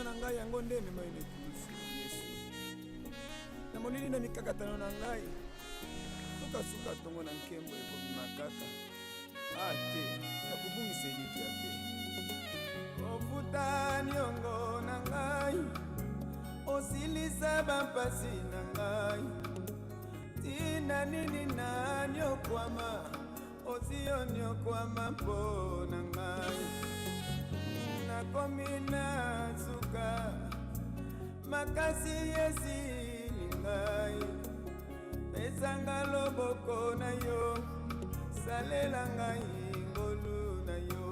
motema na ngai yango nde emema yo na ekulusu Yesu. Na molili na mikakatano na ngai sukasuka tongo na nkembo ekobima kaka te nakobungisa elikya te. Ofuta niongo na ngai osilisa bampasi na ngai tina nini na nyokwama osio nyokwama mpo na ngai nakomi na suka makasi esili ngai pesanga loboko na yo salela ngai ngolu na yo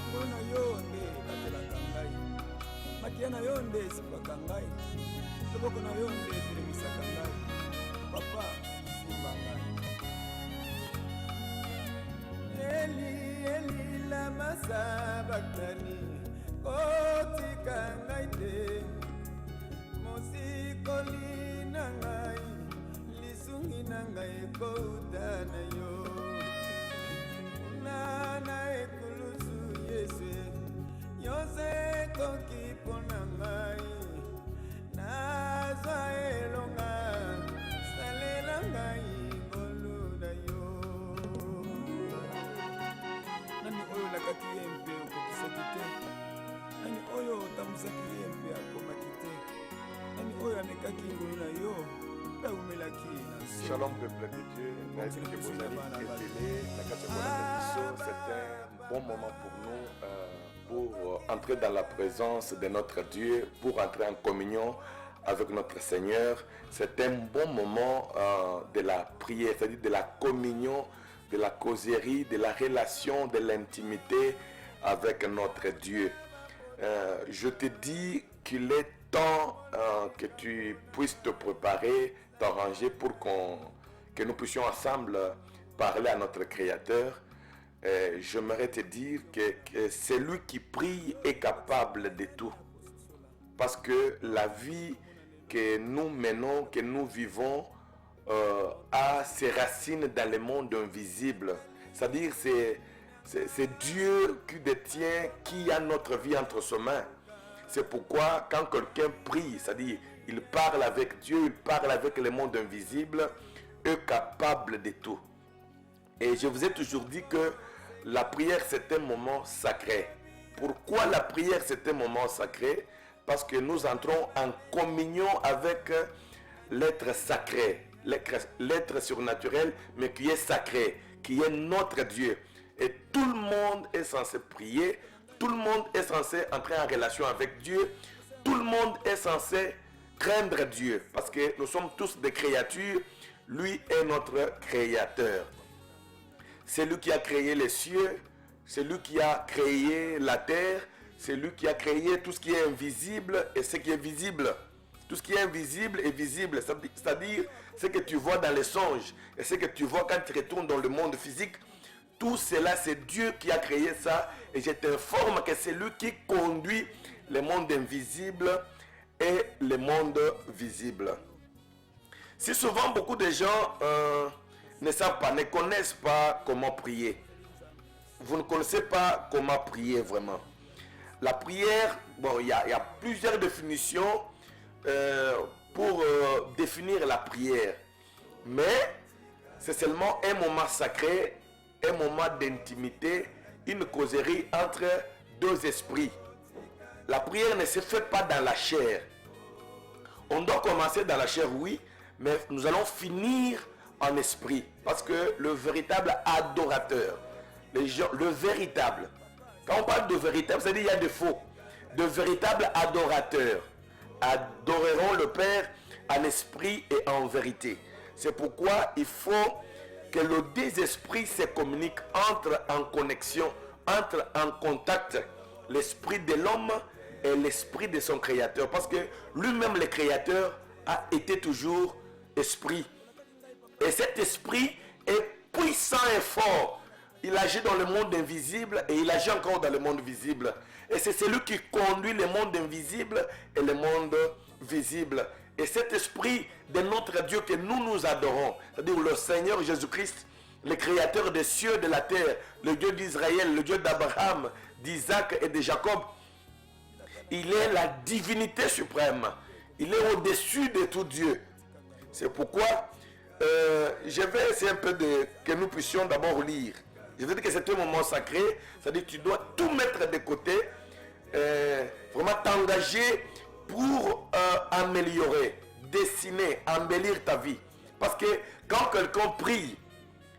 ngona yo nde batelaka ngai makia na yo nde esipaka ngai loboko na yo nde etelemisaka ngai papa simba ngai. Eli Eli lama sabachthani kotika ngai te mosikoli na ngai lisungi na ngai ekouta na yo na ekulusu Yesu yose koki pona ngai nazwa elonga salela ngai ngolu na yo. Nani oyo lakaki ye mpe okokisaki te? Nani oyo otambwisaki ye mpe akomaki te? Nani oyo amekaki ngolu na yo mpe aumelaki na so? Shalom peuple de Dieu, c'est un bon moment pour nous pour entrer dans la présence de notre Dieu, pour entrer en communion avec notre Seigneur. C'est un bon moment de la prière, c'est-à-dire de la communion, de la causerie, de la relation, de l'intimité avec notre Dieu. Je te dis qu'il est temps que tu puisses te préparer, t'arranger pour que nous puissions ensemble parler à notre Créateur. J'aimerais te dire que celui qui prie est capable de tout. Parce que la vie que nous menons, que nous vivons, a ses racines dans le monde invisible. C'est-à-dire c'est Dieu qui détient, qui a notre vie entre ses mains. C'est pourquoi quand quelqu'un prie, c'est-à-dire il parle avec Dieu, il parle avec le monde invisible, est capable de tout. Et je vous ai toujours dit que la prière c'est un moment sacré. Pourquoi la prière c'est un moment sacré? Parce que nous entrons en communion avec l'être sacré, l'être surnaturel, mais qui est sacré, qui est notre Dieu. Et tout le monde est censé prier, tout le monde est censé entrer en relation avec Dieu, tout le monde est censé craindre Dieu, parce que nous sommes tous des créatures, lui est notre créateur. C'est lui qui a créé les cieux, c'est lui qui a créé la terre, c'est lui qui a créé tout ce qui est invisible et ce qui est visible. Tout ce qui est invisible est visible, c'est-à-dire ce que tu vois dans les songes et ce que tu vois quand tu retournes dans le monde physique. Tout cela, c'est Dieu qui a créé ça. Et je t'informe que c'est lui qui conduit le monde invisible et le monde visible. Si souvent beaucoup de gens ne savent pas, ne connaissent pas comment prier. Vous ne connaissez pas comment prier vraiment. La prière, bon, il y a plusieurs définitions pour définir la prière. Mais c'est seulement un moment sacré, un moment d'intimité, une causerie entre deux esprits. La prière ne se fait pas dans la chair. On doit commencer dans la chair, oui, mais nous allons finir en esprit. Parce que le véritable adorateur, le véritable, quand on parle de véritable, c'est-à-dire qu'il y a des faux. De véritables adorateurs adoreront le Père en esprit et en vérité. C'est pourquoi il faut que les deux esprits se communiquent, entrent en connexion, entrent en contact, l'esprit de l'homme et l'esprit de son créateur. Parce que lui-même, le créateur, a été toujours esprit. Et cet esprit est puissant et fort. Il agit dans le monde invisible et il agit encore dans le monde visible. Et c'est celui qui conduit le monde invisible et le monde visible. Et cet esprit de notre Dieu que nous adorons, c'est-à-dire le Seigneur Jésus-Christ, le créateur des cieux et de la terre, le Dieu d'Israël, le Dieu d'Abraham, d'Isaac et de Jacob. Il est la divinité suprême. Il est au-dessus de tout Dieu. C'est pourquoi je vais essayer un peu que nous puissions d'abord lire. Je veux dire que c'est un moment sacré. C'est-à-dire que tu dois tout mettre de côté. Vraiment t'engager pour améliorer, dessiner, embellir ta vie. Parce que quand quelqu'un prie,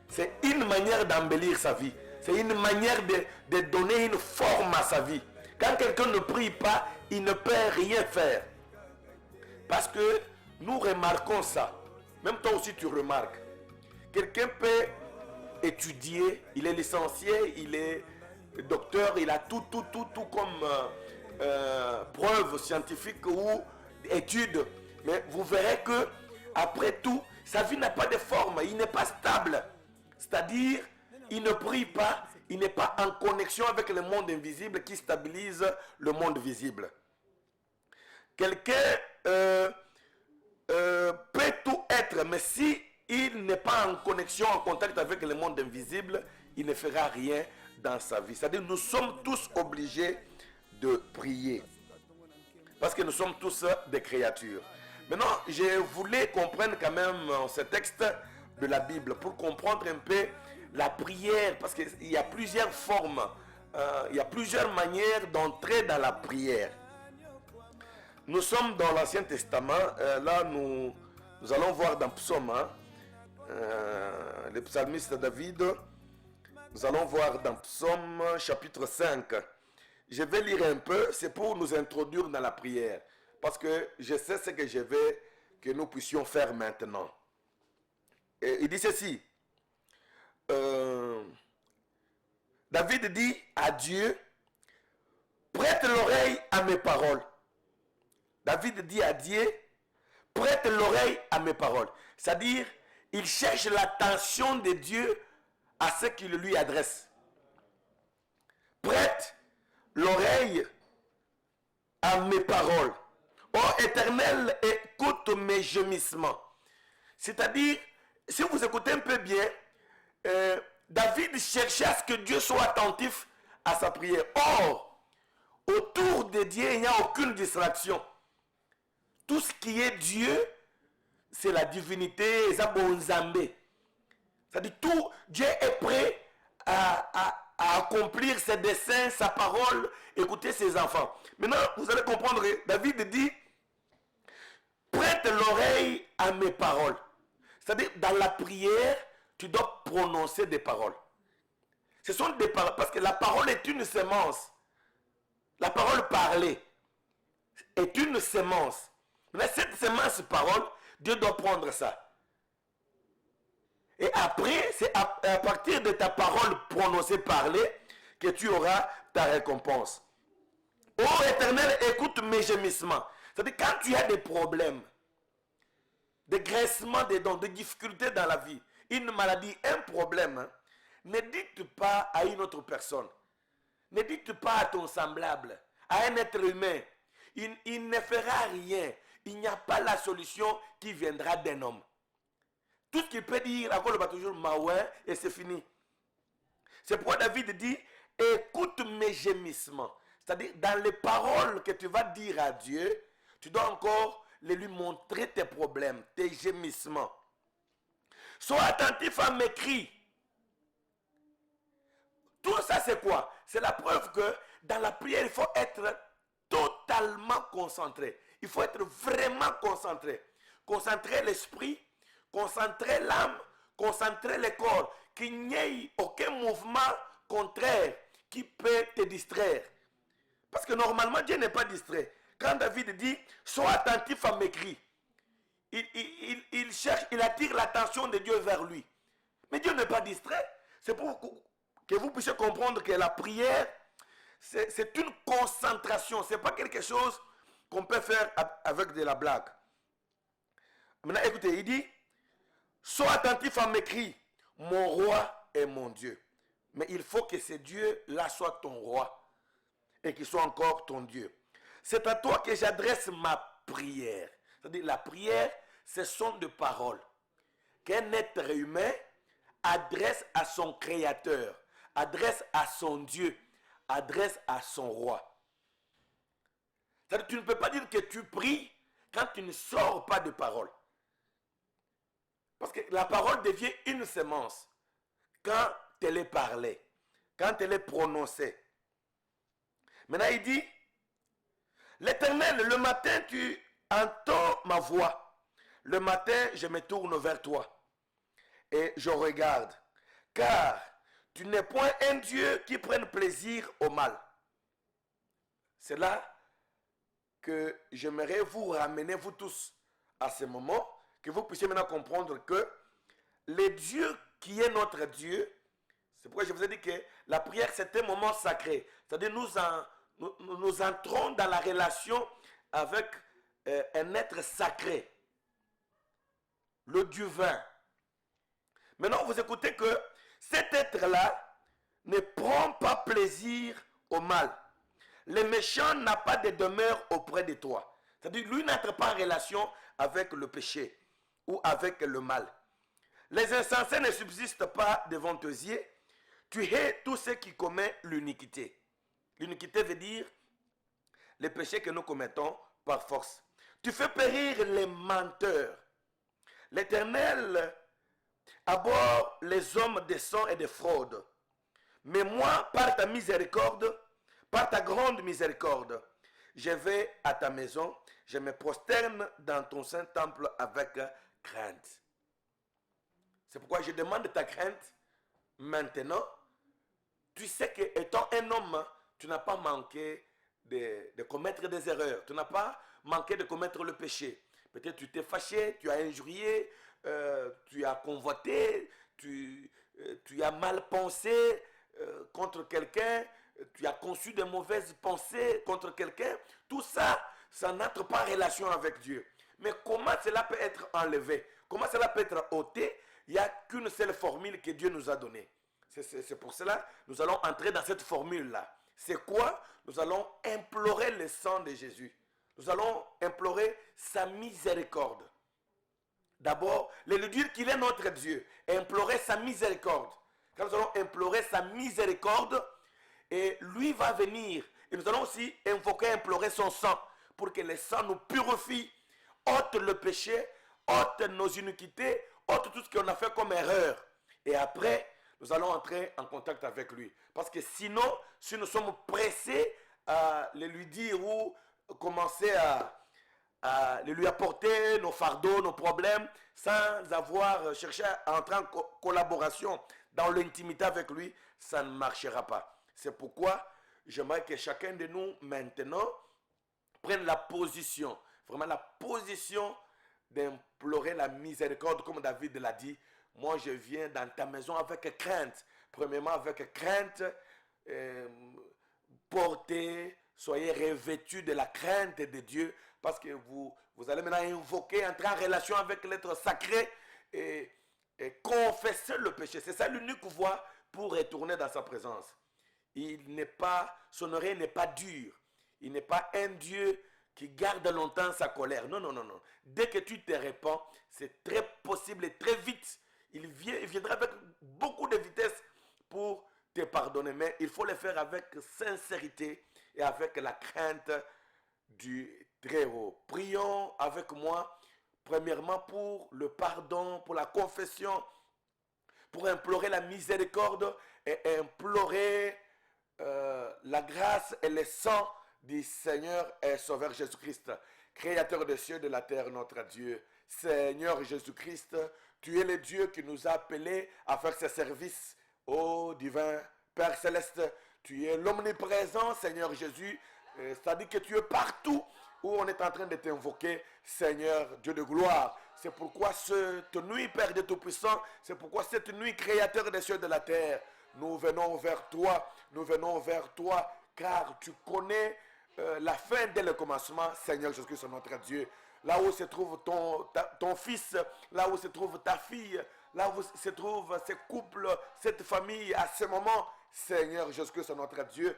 c'est une manière d'embellir sa vie. C'est une manière de donner une forme à sa vie. Quand quelqu'un ne prie pas, il ne peut rien faire. Parce que nous remarquons ça. Même toi aussi tu remarques. Quelqu'un peut étudier, il est licencié, il est docteur, il a tout comme preuve scientifique ou étude. Mais vous verrez que après tout, sa vie n'a pas de forme, il n'est pas stable. C'est-à-dire, il ne prie pas, il n'est pas en connexion avec le monde invisible qui stabilise le monde visible. Quelqu'un peut tout être, mais si il n'est pas en connexion, en contact avec le monde invisible, il ne fera rien dans sa vie. C'est-à-dire, nous sommes tous obligés de prier. Parce que nous sommes tous des créatures. Maintenant, je voulais comprendre quand même ce texte de la Bible pour comprendre un peu la prière, parce qu'il y a plusieurs formes, il y a plusieurs manières d'entrer dans la prière. Nous sommes dans l'Ancien Testament, là nous allons voir dans Psaume, le psalmiste David, nous allons voir dans Psaume chapitre 5. Je vais lire un peu, c'est pour nous introduire dans la prière, parce que je sais ce que je veux que nous puissions faire maintenant. Et il dit ceci, David dit à Dieu, prête l'oreille à mes paroles. David dit à Dieu, prête l'oreille à mes paroles. C'est-à-dire, il cherche l'attention de Dieu à ce qu'il lui adresse. Prête l'oreille à mes paroles. Ô Éternel, écoute mes gémissements. C'est-à-dire, si vous écoutez un peu bien, David cherchait à ce que Dieu soit attentif à sa prière. Or, autour de Dieu, il n'y a aucune distraction. Tout ce qui est Dieu, c'est la divinité, c'est-à-dire tout, Dieu est prêt à accomplir ses desseins, sa parole, écouter ses enfants. Maintenant, vous allez comprendre, David dit, prête l'oreille à mes paroles. C'est-à-dire, dans la prière, tu dois prononcer des paroles. Ce sont des paroles, parce que la parole est une sémence. La parole parlée est une sémence. Mais cette sémence parole, Dieu doit prendre ça. Et après, c'est à partir de ta parole prononcée, parlée, que tu auras ta récompense. Ô Éternel, écoute mes gémissements. C'est-à-dire, quand tu as des problèmes, des graissements des dents, des difficultés dans la vie, une maladie, un problème, ne dites pas à une autre personne. Ne dites pas à ton semblable, à un être humain. Il ne fera rien. Il n'y a pas la solution qui viendra d'un homme. Tout ce qu'il peut dire, encore le va toujours maouin et c'est fini. C'est pourquoi David dit, écoute mes gémissements. C'est-à-dire, dans les paroles que tu vas dire à Dieu, tu dois encore lui montrer tes problèmes, tes gémissements. Sois attentif à mes cris. Tout ça, c'est quoi? C'est la preuve que dans la prière, il faut être totalement concentré. Il faut être vraiment concentré. Concentrer l'esprit, concentrer l'âme, concentrer le corps. Qu'il n'y ait aucun mouvement contraire qui peut te distraire. Parce que normalement, Dieu n'est pas distrait. Quand David dit, sois attentif à mes cris, il cherche, il attire l'attention de Dieu vers lui. Mais Dieu n'est pas distrait. C'est pour que vous puissiez comprendre que la prière, c'est une concentration. Ce n'est pas quelque chose qu'on peut faire avec de la blague. Maintenant, écoutez, il dit, sois attentif à mes cris, mon roi est mon Dieu. Mais il faut que ce Dieu-là soit ton roi et qu'il soit encore ton Dieu. C'est à toi que j'adresse ma prière. C'est-à-dire, la prière, ce sont des paroles qu'un être humain adresse à son Créateur, adresse à son Dieu, adresse à son roi. C'est-à-dire, tu ne peux pas dire que tu pries quand tu ne sors pas de parole. Parce que la parole devient une sémence quand elle est parlée, quand elle est prononcée. Maintenant, il dit, l'Éternel, le matin, tu entends ma voix. Le matin, je me tourne vers toi et je regarde. Car tu n'es point un Dieu qui prenne plaisir au mal. C'est là que j'aimerais vous ramener, vous tous, à ce moment, que vous puissiez maintenant comprendre que le Dieu qui est notre Dieu, c'est pourquoi je vous ai dit que la prière, c'est un moment sacré. C'est-à-dire, nous entrons dans la relation avec un être sacré, le divin. Maintenant, vous écoutez que cet être-là ne prend pas plaisir au mal. Le méchant n'a pas de demeure auprès de toi. C'est-à-dire, lui n'entre pas en relation avec le péché ou avec le mal. Les insensés ne subsistent pas devant tes yeux. Tu hais tous ceux qui commettent l'iniquité. L'iniquité veut dire les péchés que nous commettons par force. Tu fais périr les menteurs. L'Éternel abhorre les hommes de sang et de fraude. Mais moi, par ta miséricorde, par ta grande miséricorde, je vais à ta maison, je me prosterne dans ton saint temple avec crainte. C'est pourquoi je demande ta crainte maintenant. Tu sais que étant un homme, tu n'as pas manqué de commettre des erreurs. Tu n'as pas manqué de commettre le péché. Peut-être tu t'es fâché, tu as injurié, tu as convoité, tu as mal pensé contre quelqu'un, tu as conçu de mauvaises pensées contre quelqu'un. Tout ça, ça n'entre pas en relation avec Dieu. Mais comment cela peut être enlevé? Comment cela peut être ôté? Il n'y a qu'une seule formule que Dieu nous a donnée. C'est pour cela que nous allons entrer dans cette formule-là. C'est quoi? Nous allons implorer le sang de Jésus. Nous allons implorer sa miséricorde. D'abord, lui dire qu'il est notre Dieu. Et implorer sa miséricorde. Quand nous allons implorer sa miséricorde, et lui va venir. Et nous allons aussi invoquer, implorer son sang. Pour que le sang nous purifie, ôte le péché, ôte nos iniquités, ôte tout ce qu'on a fait comme erreur. Et après, nous allons entrer en contact avec lui. Parce que sinon, si nous sommes pressés à le lui dire ou commencer à lui apporter nos fardeaux, nos problèmes, sans avoir cherché à entrer en collaboration dans l'intimité avec lui, ça ne marchera pas. C'est pourquoi j'aimerais que chacun de nous maintenant prenne la position, vraiment la position d'implorer la miséricorde, comme David l'a dit. Moi, je viens dans ta maison avec crainte. Premièrement, avec crainte, soyez revêtus de la crainte de Dieu, parce que vous allez maintenant invoquer, entrer en relation avec l'être sacré et confesser le péché. C'est ça l'unique voie pour retourner dans sa présence. Son oreille n'est pas dure. Il n'est pas un Dieu qui garde longtemps sa colère. Non, non, non, non. Dès que tu te répands, c'est très possible et très vite. Il viendra avec beaucoup de vitesse pour te pardonner. Mais il faut le faire avec sincérité et avec la crainte du Très-Haut. Prions avec moi, premièrement pour le pardon, pour la confession, pour implorer la miséricorde et implorer la grâce et le sang du Seigneur et Sauveur Jésus-Christ, Créateur des cieux et de la terre, notre Dieu. Seigneur Jésus-Christ, tu es le Dieu qui nous a appelés à faire ce service. Ô divin Père Céleste, tu es l'omniprésent, Seigneur Jésus. C'est-à-dire que tu es partout où on est en train de t'invoquer, Seigneur Dieu de gloire. C'est pourquoi cette nuit, Père de Tout-Puissant, c'est pourquoi cette nuit, Créateur des cieux et de la terre, nous venons vers toi, car tu connais la fin dès le commencement, Seigneur Jésus-Christ, notre Dieu. Là où se trouve ton fils, là où se trouve ta fille, là où se trouve ce couple, cette famille, à ce moment, Seigneur Jésus-Christ, notre Dieu,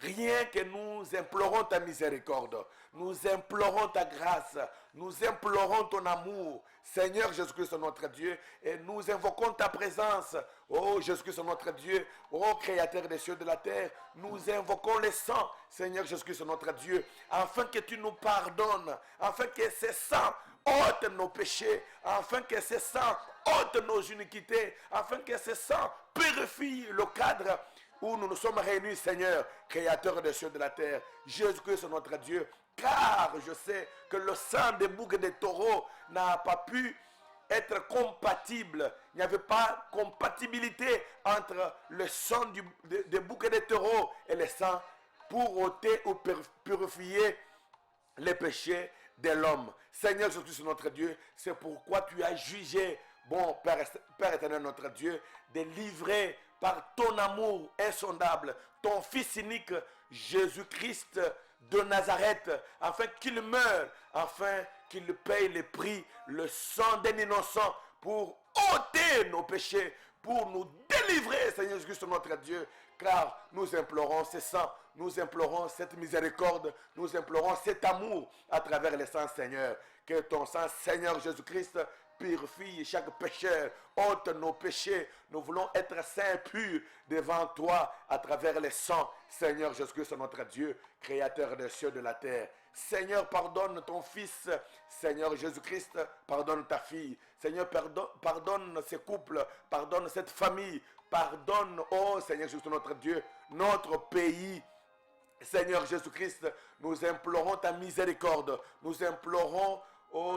Rien que nous implorons ta miséricorde, nous implorons ta grâce, nous implorons ton amour, Seigneur Jésus-Christ notre Dieu, et nous invoquons ta présence, oh Jésus-Christ notre Dieu, oh Créateur des cieux et de la terre, nous invoquons le sang, Seigneur Jésus-Christ notre Dieu, afin que tu nous pardonnes, afin que ce sang ôte nos péchés, afin que ce sang ôte nos iniquités, afin que ce sang purifie le cadre où nous nous sommes réunis, Seigneur, Créateur des cieux et de la terre, Jésus-Christ notre Dieu, car je sais que le sang des boucs et des taureaux n'a pas pu être compatible. Il n'y avait pas compatibilité entre le sang des boucs et des taureaux et le sang pour ôter ou purifier les péchés de l'homme. Seigneur Jésus notre Dieu, c'est pourquoi tu as jugé, bon Père éternel notre Dieu, de livrer par ton amour insondable ton Fils unique Jésus-Christ de Nazareth, afin qu'il meure, afin qu'il paye le prix, le sang d'un innocent, pour ôter nos péchés, pour nous délivrer, Seigneur Jésus-Christ notre Dieu, car nous implorons ce sang, nous implorons cette miséricorde, nous implorons cet amour à travers le sang, Seigneur. Que ton sang, Seigneur Jésus-Christ, purifie chaque pécheur, ôte nos péchés. Nous voulons être saints, purs devant toi à travers le sang, Seigneur Jésus-Christ, notre Dieu, Créateur des cieux et de la terre. Seigneur, pardonne ton fils. Seigneur Jésus-Christ, pardonne ta fille. Seigneur, pardonne ces couples, pardonne cette famille. Pardonne, oh Seigneur Jésus, notre Dieu, notre pays. Seigneur Jésus-Christ, nous implorons ta miséricorde. Nous implorons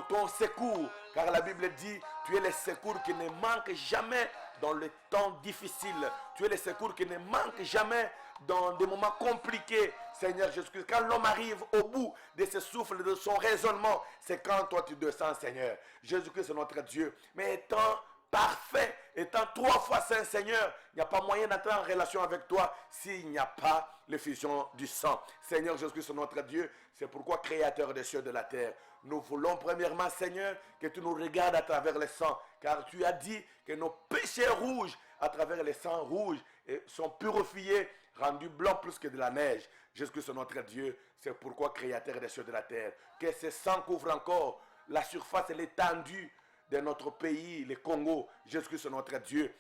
ton secours, car la Bible dit, tu es le secours qui ne manque jamais dans les temps difficiles. Tu es le secours qui ne manque jamais dans des moments compliqués, Seigneur Jésus-Christ. Quand l'homme arrive au bout de ce souffle, de son raisonnement, c'est quand toi tu descends, Seigneur. Jésus-Christ est notre Dieu. Mais étant parfait, étant 3 fois saint, Seigneur, il n'y a pas moyen d'entrer en relation avec toi s'il n'y a pas l'effusion du sang. Seigneur Jésus-Christ, notre Dieu, c'est pourquoi, Créateur des cieux et de la terre, nous voulons premièrement, Seigneur, que tu nous regardes à travers le sang, car tu as dit que nos péchés rouges, à travers le sang rouge, sont purifiés, rendus blancs plus que de la neige. Jésus-Christ, notre Dieu, c'est pourquoi, Créateur des cieux et de la terre, que ce sang couvre encore la surface et l'étendue de notre pays, le Congo. Jésus-Christ, notre Dieu.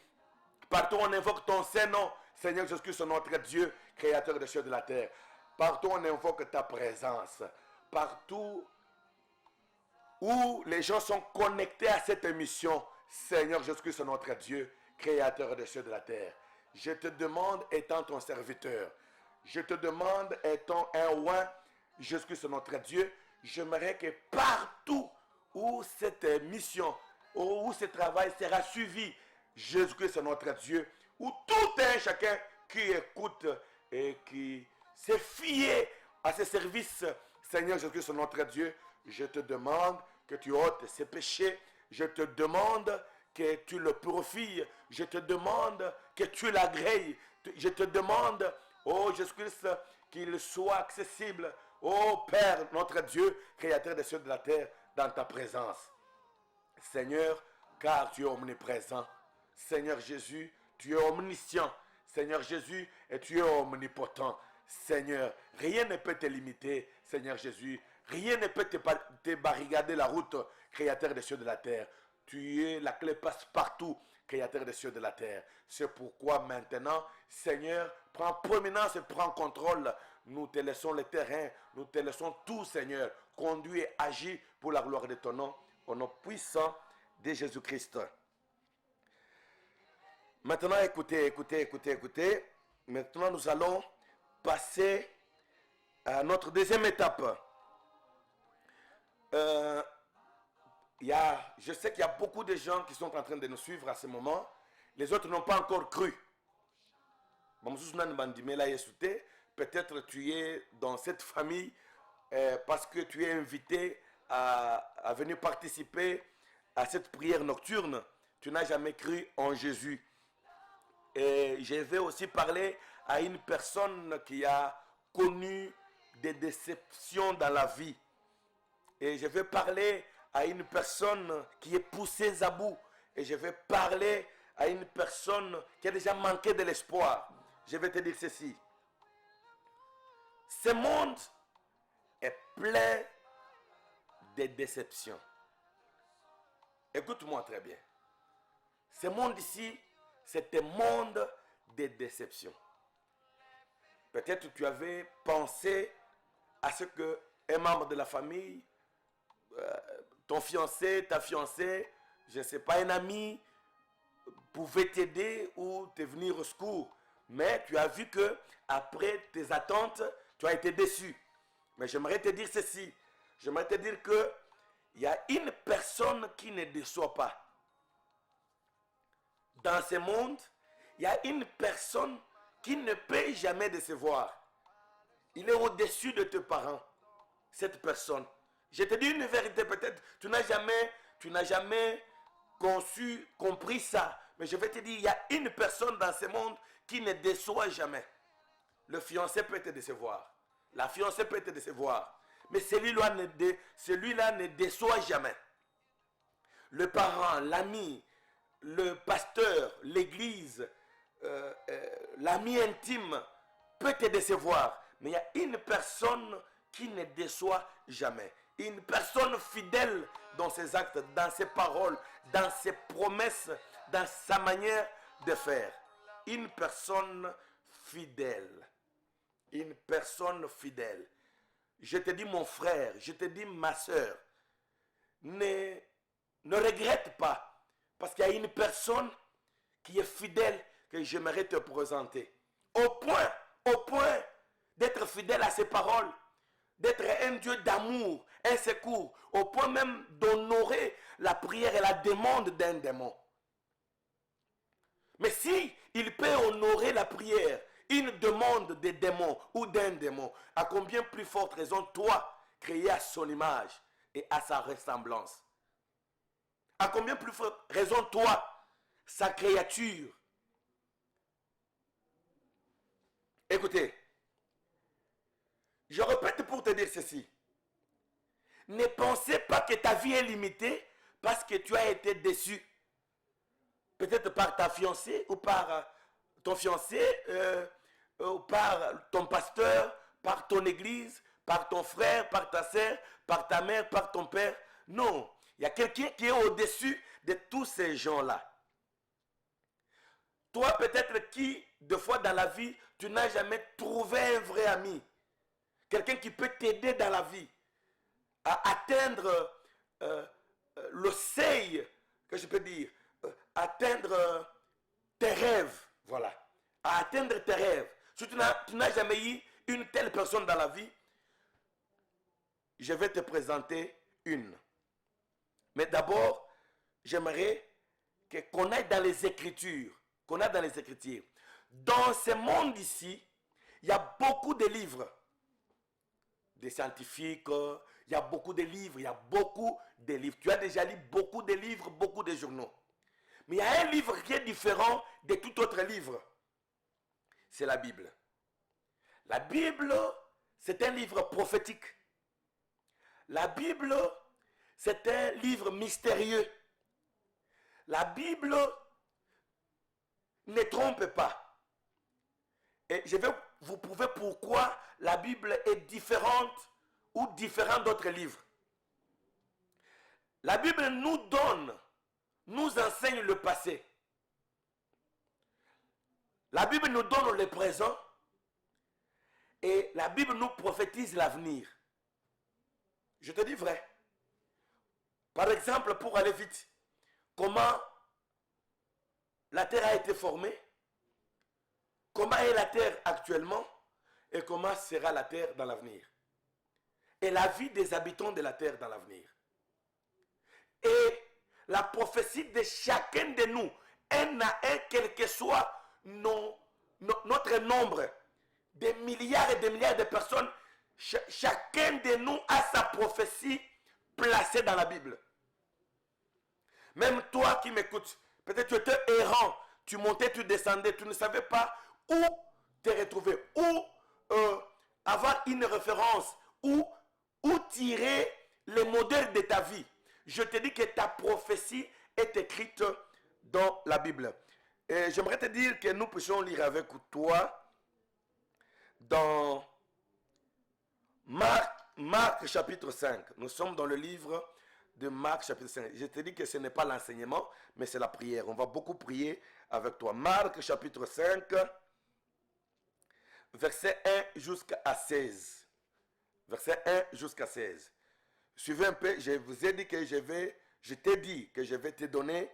Partout on invoque ton Saint-Nom, Seigneur Jésus-Christ, notre Dieu, Créateur des cieux et de la terre. Partout on invoque ta présence. Partout où les gens sont connectés à cette émission, Seigneur Jésus-Christ, notre Dieu, Créateur des cieux et de la terre. Je te demande, étant ton serviteur, je te demande, étant un roi, Jésus-Christ, notre Dieu, j'aimerais que partout où cette mission, où ce travail sera suivi, Jésus-Christ, notre Dieu, où tout un chacun qui écoute et qui s'est fié à ce service, Seigneur Jésus-Christ, notre Dieu, je te demande que tu ôtes ses péchés, je te demande que tu le purifies, je te demande que tu l'agrées, je te demande, oh Jésus-Christ, qu'il soit accessible, oh Père, notre Dieu, Créateur des cieux et de la terre, dans ta présence. Seigneur, car tu es omniprésent. Seigneur Jésus, tu es omniscient. Seigneur Jésus, et tu es omnipotent. Seigneur, rien ne peut te limiter, Seigneur Jésus. Rien ne peut te barricader la route, Créateur des cieux et de la terre. Tu es la clé passe-partout, Créateur des cieux et de la terre. C'est pourquoi maintenant, Seigneur, prends prominence et prends contrôle. Nous te laissons le terrain, nous te laissons tout, Seigneur. Conduis et agis pour la gloire de ton nom, au nom puissant de Jésus-Christ. Maintenant, écoutez. Maintenant, nous allons passer à notre deuxième étape. Je sais qu'il y a beaucoup de gens qui sont en train de nous suivre à ce moment. Les autres n'ont pas encore cru. Peut-être tu es dans cette famille parce que tu es invité à venir participer à cette prière nocturne. Tu n'as jamais cru en Jésus. Et je vais aussi parler à une personne qui a connu des déceptions dans la vie. Et je vais parler à une personne qui est poussée à bout. Et je vais parler à une personne qui a déjà manqué de l'espoir. Je vais te dire ceci. Ce monde est plein de déceptions. Écoute-moi très bien. Ce monde ici, c'est un monde de déceptions. Peut-être tu avais pensé à ce que un membre de la famille, ton fiancé, ta fiancée, je ne sais pas, un ami, pouvait t'aider ou te venir au secours. Mais tu as vu que après tes attentes, tu as été déçu. Mais j'aimerais te dire ceci. J'aimerais te dire que il y a une personne qui ne déçoit pas. Dans ce monde, il y a une personne qui ne peut jamais décevoir. Il est au-dessus de tes parents, cette personne. Je te dis une vérité, peut-être tu n'as jamais compris ça. Mais je vais te dire, il y a une personne dans ce monde qui ne déçoit jamais. Le fiancé peut te décevoir. La fiancée peut te décevoir. Mais celui-là ne déçoit jamais. Le parent, l'ami, le pasteur, l'église, l'ami intime peut te décevoir. Mais il y a une personne qui ne déçoit jamais. Une personne fidèle dans ses actes, dans ses paroles, dans ses promesses, dans sa manière de faire. Une personne fidèle. Une personne fidèle. Je te dis mon frère, je te dis ma soeur, ne regrette pas. Parce qu'il y a une personne qui est fidèle que j'aimerais te présenter. Au point d'être fidèle à ses paroles, d'être un Dieu d'amour, un secours, au point même d'honorer la prière et la demande d'un démon. Mais si il peut honorer la prière, une demande des démons ou d'un démon, à combien plus forte raison toi, créé à son image et à sa ressemblance? À combien plus forte raison toi, sa créature? Écoutez, je répète pour te dire ceci. Ne pensez pas que ta vie est limitée parce que tu as été déçu. Peut-être par ta fiancée ou par ton fiancé, ou par ton pasteur, par ton église, par ton frère, par ta sœur, par ta mère, par ton père. Non, il y a quelqu'un qui est au-dessus de tous ces gens-là. Toi, peut-être qui, deux fois dans la vie, tu n'as jamais trouvé un vrai ami. Quelqu'un qui peut t'aider dans la vie à atteindre le seuil, que je peux dire, atteindre tes rêves. Voilà. À atteindre tes rêves. Si tu n'as jamais eu une telle personne dans la vie, je vais te présenter une. Mais d'abord, j'aimerais qu'on aille dans les Écritures. Qu'on aille dans les Écritures. Dans ce monde ici, il y a beaucoup de livres. Des scientifiques, il y a beaucoup de livres, Tu as déjà lu beaucoup de livres, beaucoup de journaux. Mais il y a un livre qui est différent de tout autre livre. C'est la Bible. La Bible, c'est un livre prophétique. La Bible, c'est un livre mystérieux. La Bible ne trompe pas. Et je vais vous prouver pourquoi la Bible est différente ou différente d'autres livres. La Bible nous enseigne le passé. La Bible nous donne le présent et la Bible nous prophétise l'avenir. Je te dis vrai. Par exemple, pour aller vite, comment la terre a été formée, comment est la terre actuellement et comment sera la terre dans l'avenir. Et la vie des habitants de la terre dans l'avenir. Et la prophétie de chacun de nous, un à un, quel que soit notre nombre, des milliards et des milliards de personnes, chacun de nous a sa prophétie placée dans la Bible. Même toi qui m'écoutes, peut-être tu étais errant, tu montais, tu descendais, tu ne savais pas où te retrouver, où avoir une référence, où tirer le modèle de ta vie. Je te dis que ta prophétie est écrite dans la Bible. Et j'aimerais te dire que nous puissions lire avec toi dans Marc chapitre 5. Nous sommes dans le livre de Marc chapitre 5. Je te dis que ce n'est pas l'enseignement, mais c'est la prière. On va beaucoup prier avec toi. Marc chapitre 5, verset 1 jusqu'à 16. Verset 1 jusqu'à 16. Suivez un peu, je vous ai dit que je t'ai dit que je vais te donner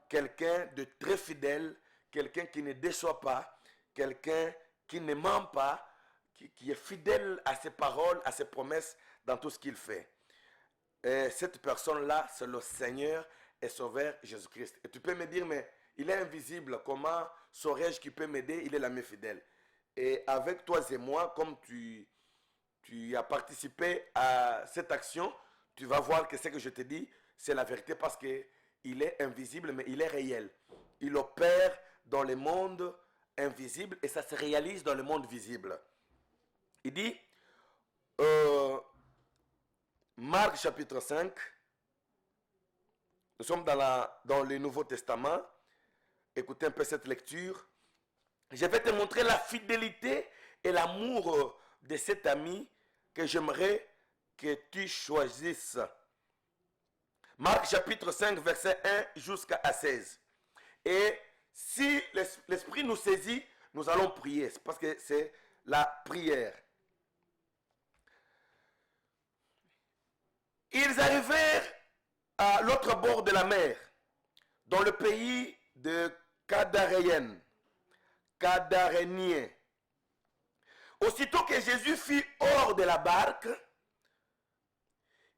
quelqu'un de très fidèle, quelqu'un qui ne déçoit pas, quelqu'un qui ne ment pas, qui est fidèle à ses paroles, à ses promesses dans tout ce qu'il fait. Et cette personne-là, c'est le Seigneur et Sauveur Jésus-Christ. Et tu peux me dire, mais il est invisible, comment saurais-je qu'il peut m'aider? Il est l'ami fidèle. Et avec toi et moi, comme tu as participé à cette action, tu vas voir que ce que je te dis, c'est la vérité parce qu'il est invisible, mais il est réel. Il opère dans le monde invisible et ça se réalise dans le monde visible. Il dit, Marc chapitre 5, nous sommes dans le Nouveau Testament. Écoutez un peu cette lecture. Je vais te montrer la fidélité et l'amour de cet ami que j'aimerais que tu choisisses. Marc chapitre 5, verset 1 jusqu'à 16. Et si l'Esprit nous saisit, nous allons prier. Parce que c'est la prière. Ils arrivèrent à l'autre bord de la mer, dans le pays de Cadaréniens. Aussitôt que Jésus fut hors de la barque,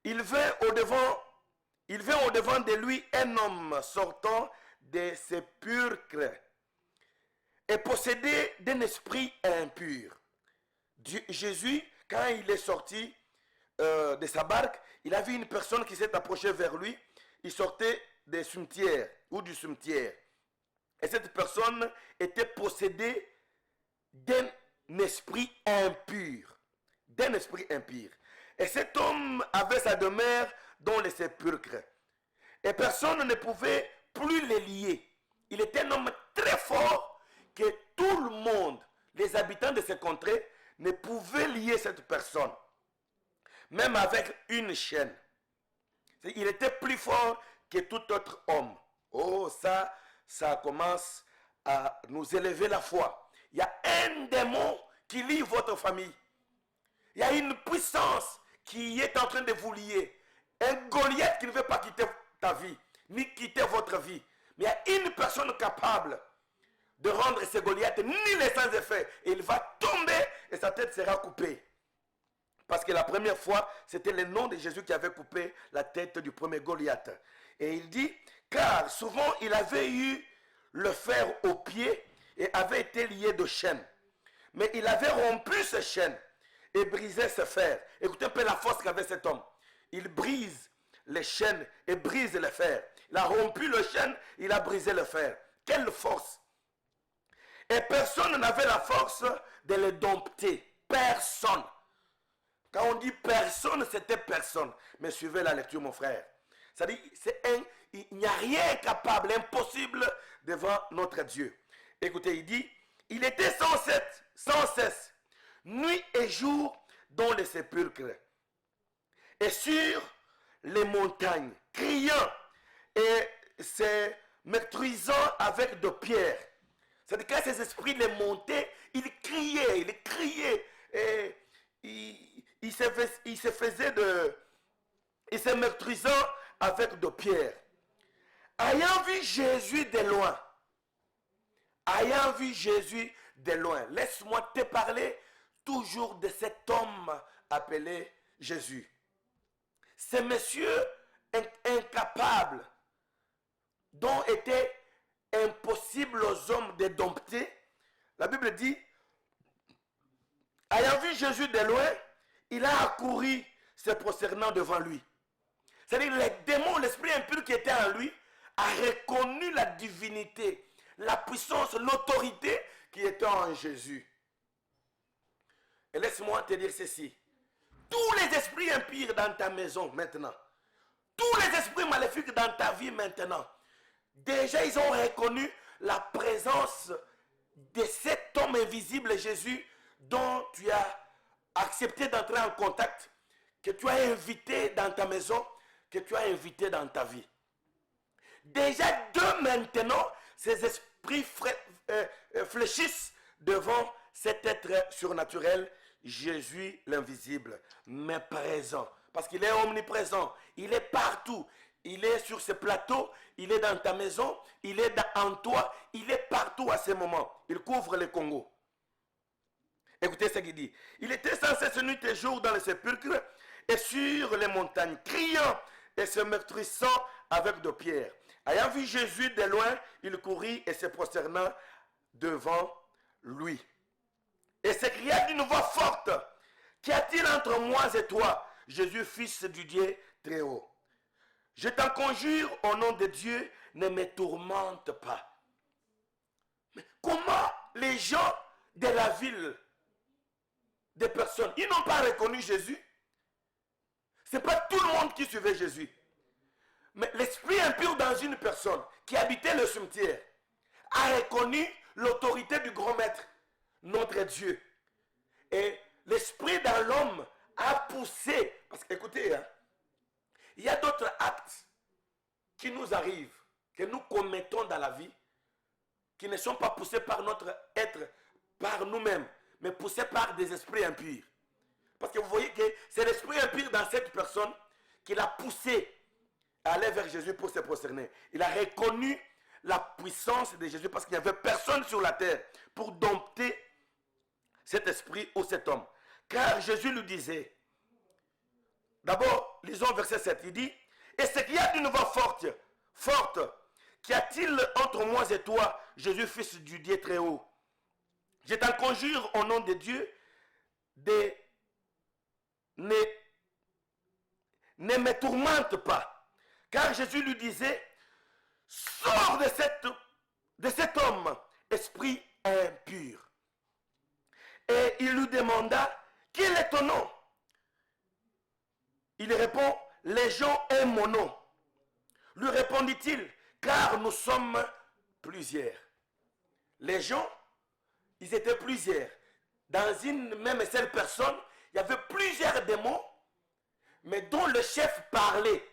il vint au-devant de lui un homme sortant des sépulcres et possédé d'un esprit impur. Jésus, quand il est sorti de sa barque, il a vu une personne qui s'est approchée vers lui. Il sortait des cimetières ou du cimetière. Et cette personne était possédée d'un esprit impur. D'un esprit impur. Et cet homme avait sa demeure dans les sépulcres. Et personne ne pouvait plus les lier. Il était un homme très fort que tout le monde, les habitants de ces contrées, ne pouvaient lier cette personne. Même avec une chaîne. Il était plus fort que tout autre homme. Oh, ça commence à nous élever la foi. Il y a un démon qui lie votre famille. Il y a une puissance qui est en train de vous lier. Un Goliath qui ne veut pas quitter ta vie, ni quitter votre vie. Mais il y a une personne capable de rendre ce Goliath ni les sans effet. Et il va tomber et sa tête sera coupée. Parce que la première fois, c'était le nom de Jésus qui avait coupé la tête du premier Goliath. Et il dit, car souvent il avait eu le fer au pied et avait été lié de chaînes. Mais il avait rompu ces chaînes et brisé ce fer. Écoutez un peu la force qu'avait cet homme. Il brise les chaînes et brise le fer. Il a rompu les chaînes, il a brisé le fer. Quelle force! Et personne n'avait la force de le dompter. Personne. Quand on dit personne, c'était personne. Mais suivez la lecture, mon frère. C'est-à-dire, il n'y a rien capable, impossible devant notre Dieu. Écoutez, il dit, il était sans cesse, nuit et jour, dans les sépulcres et sur les montagnes, criant et se maîtrisant avec de pierres. C'est-à-dire, quand ces esprits les montaient, il criait et il se maîtrisant avec de pierres. Ayant vu Jésus de loin, laisse-moi te parler toujours de cet homme appelé Jésus. Ce monsieur incapable, dont était impossible aux hommes de dompter, la Bible dit, ayant vu Jésus de loin, il a accouru se prosternant devant lui. C'est-à-dire les démons, l'esprit impur qui était en lui, a reconnu la divinité, la puissance, l'autorité qui était en Jésus. Et laisse-moi te dire ceci. Tous les esprits impurs dans ta maison maintenant, tous les esprits maléfiques dans ta vie maintenant, déjà ils ont reconnu la présence de cet homme invisible, Jésus, dont tu as accepté d'entrer en contact, que tu as invité dans ta maison, que tu as invité dans ta vie. Déjà de maintenant, ces esprits fléchissent devant cet être surnaturel, Jésus l'invisible, mais présent. Parce qu'il est omniprésent, il est partout. Il est sur ce plateau, il est dans ta maison, il est en toi, il est partout à ce moment. Il couvre le Congo. Écoutez ce qu'il dit. Il était sans cesse nuit et jour dans le sépulcre et sur les montagnes, criant et se meurtrissant avec de pierres. Ayant vu Jésus de loin, il courut et se prosterna devant lui. Et s'écria d'une voix forte, qu'y a-t-il entre moi et toi, Jésus, fils du Dieu très haut? Je t'en conjure au nom de Dieu, ne me tourmente pas. Mais comment les gens de la ville, des personnes, ils n'ont pas reconnu Jésus? Ce n'est pas tout le monde qui suivait Jésus. Mais l'esprit impur dans une personne qui habitait le cimetière a reconnu l'autorité du grand maître, notre Dieu. Et l'esprit dans l'homme a poussé, parce qu'écoutez, il y a d'autres actes qui nous arrivent, que nous commettons dans la vie, qui ne sont pas poussés par notre être, par nous-mêmes, mais poussés par des esprits impurs. Parce que vous voyez que c'est l'esprit impur dans cette personne qui l'a poussé à aller vers Jésus pour se prosterner. Il a reconnu la puissance de Jésus parce qu'il n'y avait personne sur la terre pour dompter cet esprit ou cet homme. Car Jésus lui disait, d'abord, lisons verset 7, il dit, et c'est qu'il y a une voix forte, qu'y a-t-il entre moi et toi, Jésus, fils du Dieu très haut? Je t'en conjure au nom de Dieu, ne me tourmente pas. Car Jésus lui disait, sors de cet homme, esprit impur. Et il lui demanda, quel est ton nom? Il répond, Légion est mon nom. Lui répondit-il, car nous sommes plusieurs. Légion, ils étaient plusieurs. Dans une même seule personne, il y avait plusieurs démons, mais dont le chef parlait.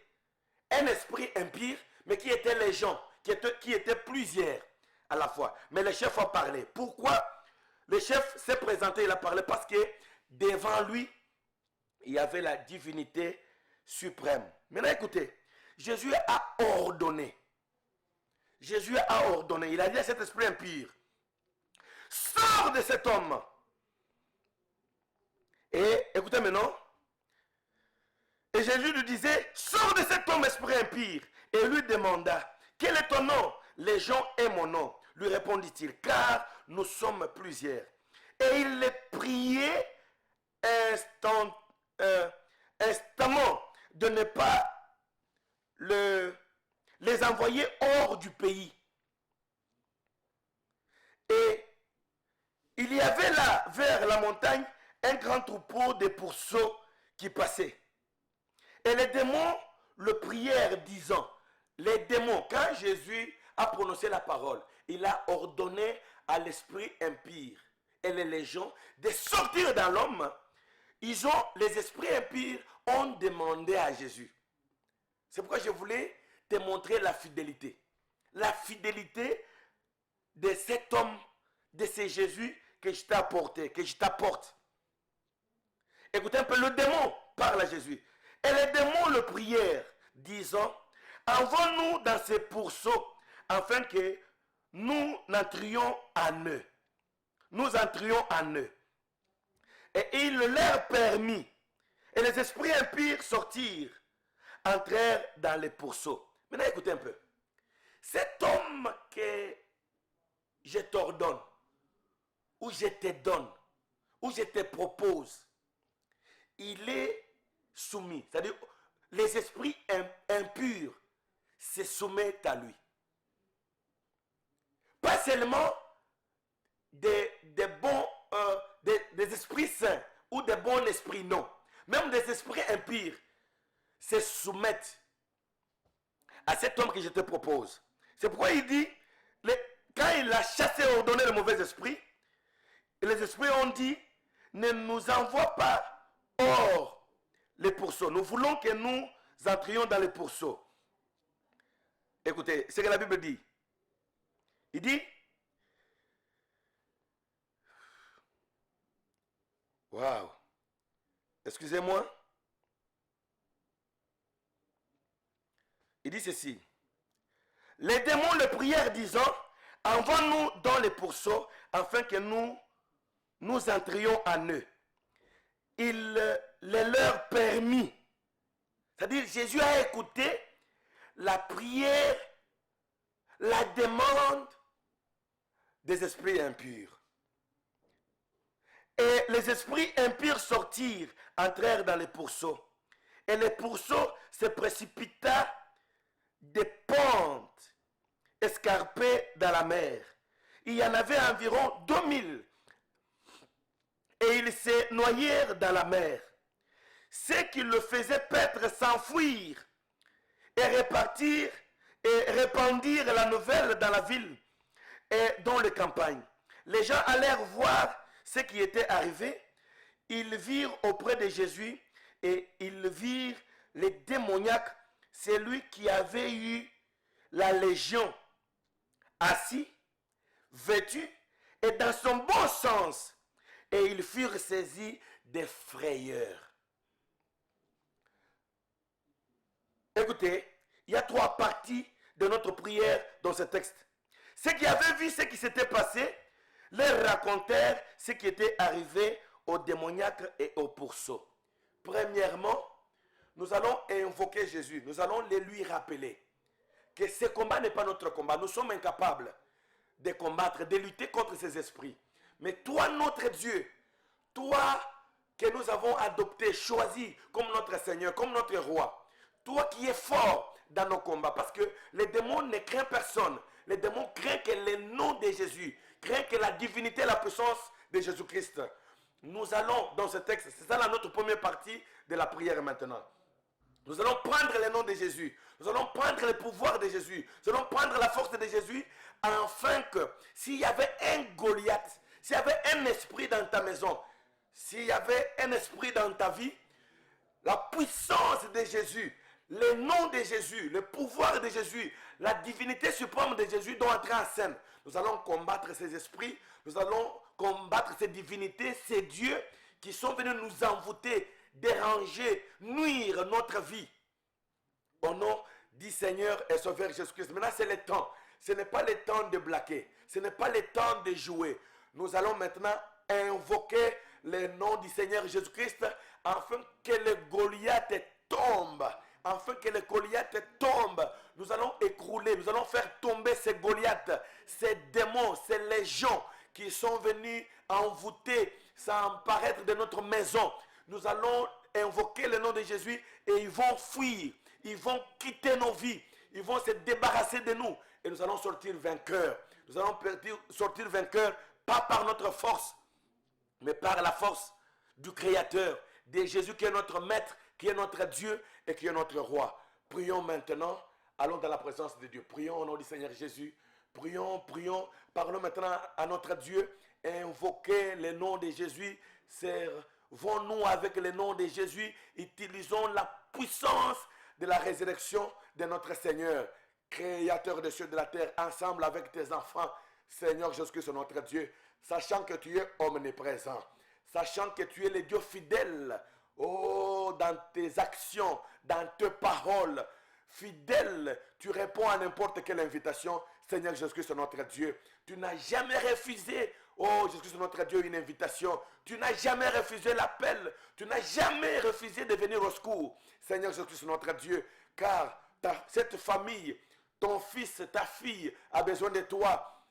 Un esprit impur, mais qui était légion, qui était plusieurs à la fois. Mais le chef a parlé. Pourquoi? Le chef s'est présenté, il a parlé parce que devant lui, il y avait la divinité suprême. Maintenant écoutez, Jésus a ordonné. Jésus a ordonné. Il a dit à cet esprit impur, sors de cet homme. Et écoutez maintenant. Et Jésus lui disait, sors de cet homme esprit impur. Et lui demanda, quel est ton nom? Légion est mon nom. Lui répondit-il, car nous sommes plusieurs. Et il les priait instamment de ne pas les envoyer hors du pays. Et il y avait là, vers la montagne, un grand troupeau de pourceaux qui passaient. Et les démons le prièrent disant, les démons, quand Jésus a prononcé la parole, il a ordonné à l'esprit impur et les légions de sortir dans l'homme. Les esprits impurs ont demandé à Jésus. C'est pourquoi je voulais te montrer la fidélité. La fidélité de cet homme, de ce Jésus que je t'ai apporté, que je t'apporte. Écoutez un peu, le démon parle à Jésus. Et les démons le prièrent, disant, envoie-nous dans ces pourceaux, afin que nous entrions en eux. Nous entrions en eux. Et il leur permit. Et les esprits impurs sortirent, entrèrent dans les pourceaux. Maintenant écoutez un peu. Cet homme que je t'ordonne, ou je te donne, ou je te propose, il est soumis. C'est-à-dire, les esprits impurs se soumettent à lui. Pas seulement des esprits saints ou des bons esprits, non. Même des esprits impurs se soumettent à cet homme que je te propose. C'est pourquoi il dit, quand il a chassé et ordonné le mauvais esprit, les esprits ont dit, ne nous envoie pas hors les pourceaux. Nous voulons que nous entrions dans les pourceaux. Écoutez, ce que la Bible dit. Il dit, waouh, excusez-moi. Il dit ceci. Les démons le prièrent disant, envoie-nous dans les pourceaux afin que nous entrions en eux. Il les leur permit. C'est-à-dire, Jésus a écouté la prière, la demande des esprits impurs. Et les esprits impurs sortirent, entrèrent dans les pourceaux. Et les pourceaux se précipita des pentes escarpées dans la mer. Il y en avait environ 2000. Et ils se noyèrent dans la mer. Ceux qui le faisaient paître s'enfuirent et répartirent et répandirent la nouvelle dans la ville et dans les campagnes. Les gens allèrent voir ce qui était arrivé. Ils virent auprès de Jésus et ils virent les démoniaques, celui qui avait eu la légion, assis, vêtu et dans son bon sens. Et ils furent saisis de frayeur. Écoutez, il y a 3 parties de notre prière dans ce texte. Ceux qui avaient vu ce qui s'était passé, leur racontèrent ce qui était arrivé aux démoniaques et aux pourceaux. Premièrement, nous allons invoquer Jésus. Nous allons les lui rappeler que ce combat n'est pas notre combat. Nous sommes incapables de combattre, de lutter contre ces esprits. Mais toi, notre Dieu, toi que nous avons adopté, choisi comme notre Seigneur, comme notre roi, toi qui es fort dans nos combats, parce que les démons ne craignent personne. Les démons craignent que le nom de Jésus, craignent que la divinité, la puissance de Jésus-Christ. Nous allons dans ce texte, c'est ça notre première partie de la prière maintenant. Nous allons prendre le nom de Jésus. Nous allons prendre le pouvoir de Jésus. Nous allons prendre la force de Jésus afin que s'il y avait un Goliath, s'il y avait un esprit dans ta maison, s'il y avait un esprit dans ta vie, la puissance de Jésus, le nom de Jésus, le pouvoir de Jésus, la divinité suprême de Jésus doit entrer en scène. Nous allons combattre ces esprits, nous allons combattre ces divinités, ces dieux qui sont venus nous envoûter, déranger, nuire notre vie. Au nom du Seigneur et Sauveur Jésus-Christ. Maintenant, c'est le temps. Ce n'est pas le temps de blaguer. Ce n'est pas le temps de jouer. Nous allons maintenant invoquer le nom du Seigneur Jésus-Christ afin que le Goliath tombe. Afin que le Goliath tombe. Nous allons écrouler, nous allons faire tomber ces Goliaths, ces démons, ces légions qui sont venus envoûter, s'emparaître de notre maison. Nous allons invoquer le nom de Jésus et ils vont fuir. Ils vont quitter nos vies. Ils vont se débarrasser de nous. Et nous allons sortir vainqueurs. Nous allons sortir vainqueurs, pas par notre force, mais par la force du Créateur, de Jésus qui est notre Maître, qui est notre Dieu et qui est notre Roi. Prions maintenant. Allons dans la présence de Dieu. Prions au nom du Seigneur Jésus. Prions, prions. Parlons maintenant à notre Dieu. Invoquez le nom de Jésus. Servons-nous avec le nom de Jésus. Utilisons la puissance de la résurrection de notre Seigneur, Créateur des cieux et de la terre, ensemble avec tes enfants, Seigneur Jésus-Christ, notre Dieu, sachant que tu es omniprésent, sachant que tu es le Dieu fidèle, oh, dans tes actions, dans tes paroles, fidèle, tu réponds à n'importe quelle invitation, Seigneur Jésus-Christ, notre Dieu. Tu n'as jamais refusé, oh Jésus-Christ, notre Dieu, une invitation. Tu n'as jamais refusé l'appel. Tu n'as jamais refusé de venir au secours, Seigneur Jésus-Christ, notre Dieu. Car cette famille, ton fils, ta fille a besoin de toi.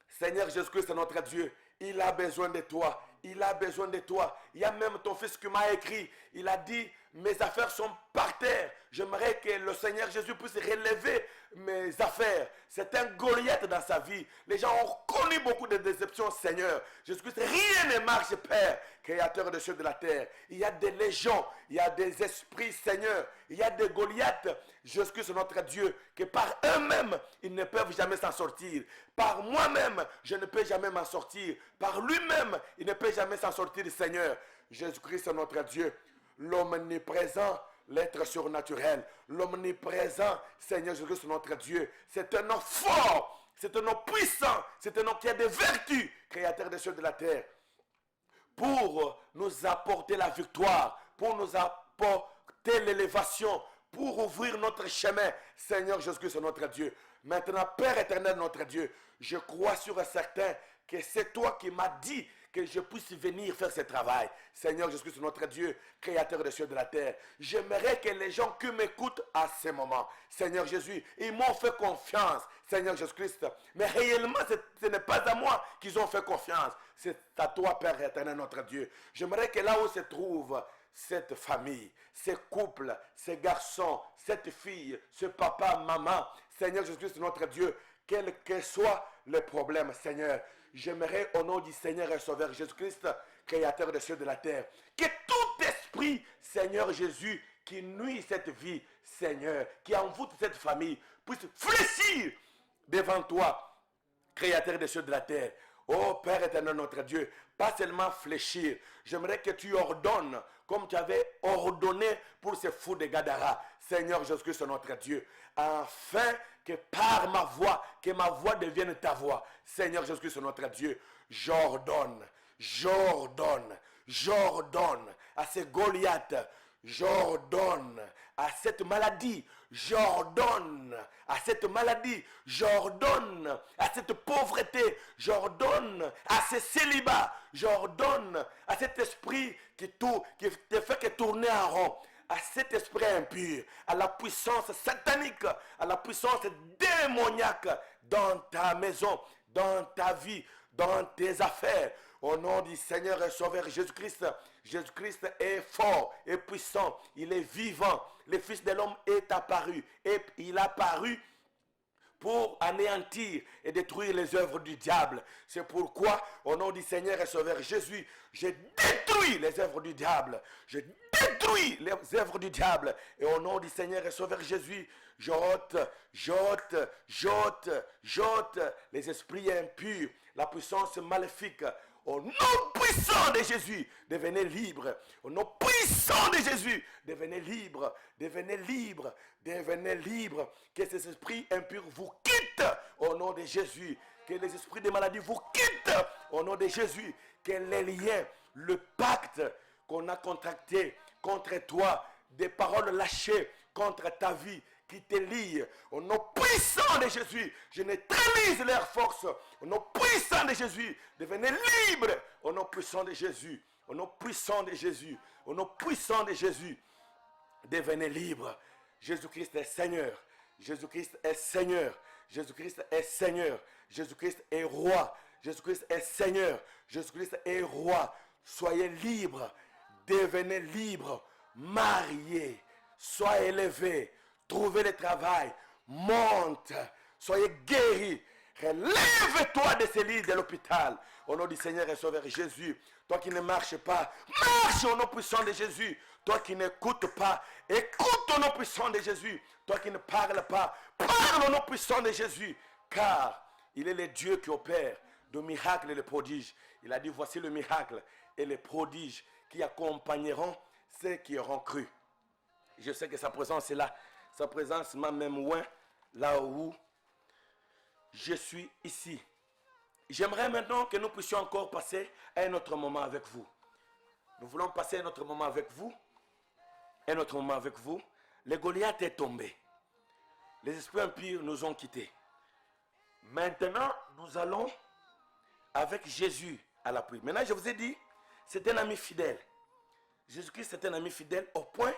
Seigneur Jésus-Christ, notre Dieu, il a besoin de toi. Il a besoin de toi. Il y a même ton fils qui m'a écrit. Il a dit, Mes affaires sont par terre. J'aimerais que le Seigneur Jésus puisse relever mes affaires. C'est un Goliath dans sa vie. Les gens ont connu beaucoup de déceptions, Seigneur. Jésus-Christ, rien ne marche, Père, Créateur des cieux et de la terre. Il y a des légions, il y a des esprits, Seigneur. Il y a des Goliaths. Jésus-Christ, notre Dieu, que par eux-mêmes, ils ne peuvent jamais s'en sortir. Par moi-même, je ne peux jamais m'en sortir. Par lui-même, il ne peut jamais s'en sortir, Seigneur. Jésus-Christ, notre Dieu, l'omniprésent, l'être surnaturel, l'omniprésent, Seigneur Jésus-Christ, notre Dieu. C'est un nom fort, c'est un nom puissant, c'est un nom qui a des vertus, Créateur des cieux et de la terre, pour nous apporter la victoire, pour nous apporter l'élévation, pour ouvrir notre chemin, Seigneur Jésus-Christ, notre Dieu. Maintenant, Père éternel, notre Dieu, je crois sur un certain que c'est toi qui m'as dit que je puisse venir faire ce travail. Seigneur Jésus-Christ, notre Dieu, Créateur des cieux et de la terre. J'aimerais que les gens qui m'écoutent à ce moment, Seigneur Jésus, ils m'ont fait confiance, Seigneur Jésus-Christ. Mais réellement, ce n'est pas à moi qu'ils ont fait confiance. C'est à toi, Père éternel, notre Dieu. J'aimerais que là où se trouve cette famille, ces couples, ces garçons, cette fille, ce papa, maman, Seigneur Jésus-Christ, notre Dieu, quel que soit le problème, Seigneur, j'aimerais au nom du Seigneur et Sauveur Jésus-Christ, Créateur des cieux et de la terre, que tout esprit, Seigneur Jésus, qui nuit cette vie, Seigneur, qui envoûte cette famille, puisse fléchir devant toi, Créateur des cieux et de la terre. Oh Père éternel, notre Dieu, pas seulement fléchir, j'aimerais que tu ordonnes, comme tu avais ordonné pour ces fous de Gadara, Seigneur Jésus-Christ, notre Dieu, afin que par ma voix, que ma voix devienne ta voix, Seigneur Jésus-Christ, notre Dieu, j'ordonne à ces Goliaths, j'ordonne à cette maladie, j'ordonne à cette maladie, j'ordonne à cette pauvreté, j'ordonne à ce célibat, j'ordonne à cet esprit qui te fait que tourner en rond, à cet esprit impur, à la puissance satanique, à la puissance démoniaque dans ta maison, dans ta vie, dans tes affaires. Au nom du Seigneur et Sauveur Jésus-Christ, Jésus-Christ est fort et puissant, il est vivant. Le Fils de l'homme est apparu et il a apparu pour anéantir et détruire les œuvres du diable. C'est pourquoi, au nom du Seigneur et Sauveur Jésus, je détruis les œuvres du diable. Je détruis les œuvres du diable. Et au nom du Seigneur et Sauveur Jésus, j'ôte les esprits impurs, la puissance maléfique. Au nom puissant de Jésus, devenez libre. Au nom puissant de Jésus, devenez libre. Devenez libre. Devenez libre. Que ces esprits impurs vous quittent. Au nom de Jésus. Que les esprits de maladie vous quittent. Au nom de Jésus. Que les liens, le pacte qu'on a contracté contre toi, des paroles lâchées contre ta vie, qui te lient, au nom puissant de Jésus, je neutralise leur force, au nom puissant de Jésus, devenez libre, au nom puissant de Jésus, au nom puissant de Jésus, au nom puissant de Jésus, devenez libre. Jésus-Christ est Seigneur, Jésus-Christ est Seigneur, Jésus-Christ est Seigneur, Jésus-Christ est roi, Jésus-Christ est Seigneur, Jésus-Christ est roi. Soyez libres, devenez libres, mariés, soyez élevés, trouvez le travail, monte, soyez guéris, relève-toi de ces lits de l'hôpital, au nom du Seigneur et Sauveur Jésus. Toi qui ne marches pas, marche au nom puissant de Jésus. Toi qui n'écoutes pas, écoute au nom puissant de Jésus. Toi qui ne parles pas, parle au nom puissant de Jésus, car il est le Dieu qui opère de miracles et de prodiges. Il a dit, voici le miracle et les prodiges qui accompagneront ceux qui auront cru. Je sais que sa présence est là. Sa présence m'a même loin, là où je suis ici. J'aimerais maintenant que nous puissions encore passer un autre moment avec vous. Nous voulons passer un autre moment avec vous. Un autre moment avec vous. Le Goliath est tombé. Les esprits impurs nous ont quittés. Maintenant, nous allons avec Jésus à l'appui. Maintenant, je vous ai dit, c'est un ami fidèle. Jésus-Christ est un ami fidèle au point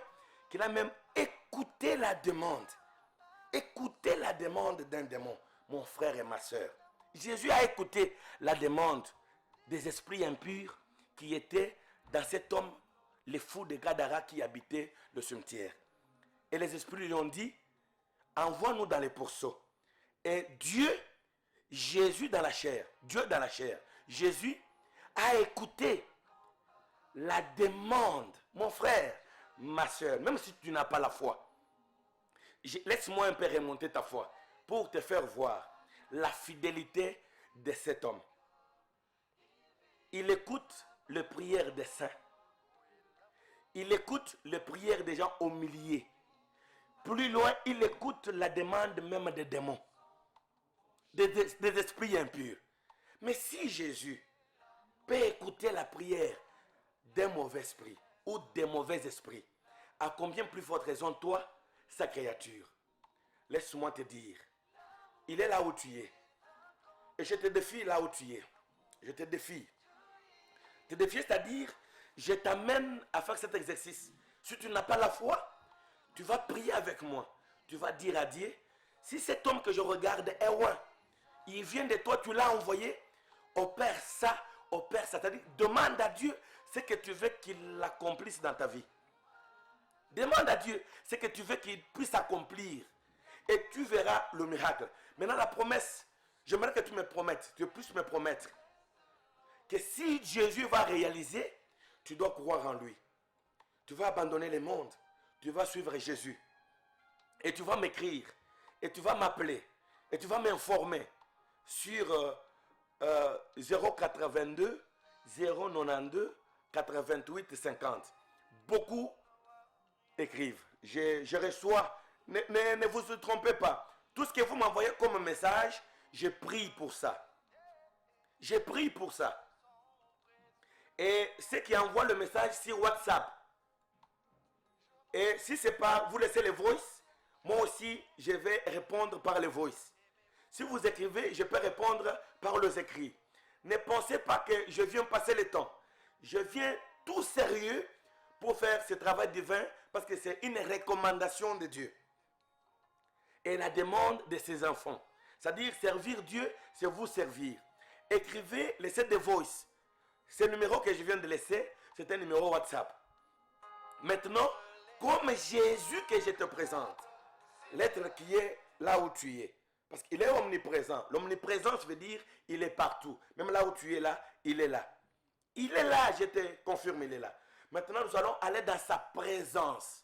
qu'il a même écouté la demande. Écoutez la demande d'un démon, mon frère et ma soeur. Jésus a écouté la demande des esprits impurs qui étaient dans cet homme les fous de Gadara qui habitaient le cimetière. Et les esprits lui ont dit, envoie-nous dans les pourceaux. Et Dieu, Jésus dans la chair, Dieu dans la chair, Jésus a écouté la demande, mon frère, ma soeur, même si tu n'as pas la foi. Laisse-moi un peu remonter ta foi pour te faire voir la fidélité de cet homme. Il écoute les prières des saints. Il écoute les prières des gens humiliés. Plus loin, il écoute la demande même des démons, des esprits impurs. Mais si Jésus peut écouter la prière d'un mauvais esprit ou des mauvais esprits, à combien plus forte raison toi, sa créature? Laisse-moi te dire, il est là où tu es. Et je te défie là où tu es. Je te défie. Te défier, c'est-à-dire, je t'amène à faire cet exercice. Si tu n'as pas la foi, tu vas prier avec moi. Tu vas dire à Dieu, si cet homme que je regarde est loin, il vient de toi, tu l'as envoyé, opère ça, opère ça. C'est-à-dire, demande à Dieu ce que tu veux qu'il accomplisse dans ta vie. Demande à Dieu ce que tu veux qu'il puisse accomplir. Et tu verras le miracle. Maintenant, la promesse, j'aimerais que tu me promettes, tu puisses me promettre que si Jésus va réaliser, tu dois croire en lui. Tu vas abandonner le monde. Tu vas suivre Jésus. Et tu vas m'écrire. Et tu vas m'appeler. Et tu vas m'informer sur 082 092 88 50. Beaucoup écrivent. Je reçois. Ne vous trompez pas. Tout ce que vous m'envoyez comme message, je prie pour ça. Je prie pour ça. Et ceux qui envoient le message sur WhatsApp, et si ce n'est pas, vous laissez les voice, moi aussi, je vais répondre par les voice. Si vous écrivez, je peux répondre par les écrits. Ne pensez pas que je viens passer le temps. Je viens tout sérieux pour faire ce travail divin parce que c'est une recommandation de Dieu. Et la demande de ses enfants. C'est-à-dire, servir Dieu, c'est vous servir. Écrivez, laissez des voice. Ce numéro que je viens de laisser, c'est un numéro WhatsApp. Maintenant, comme Jésus que je te présente, l'être qui est là où tu es. Parce qu'il est omniprésent. L'omniprésence veut dire il est partout. Même là où tu es là, il est là. Il est là, je te confirme, il est là. Maintenant, nous allons aller dans sa présence.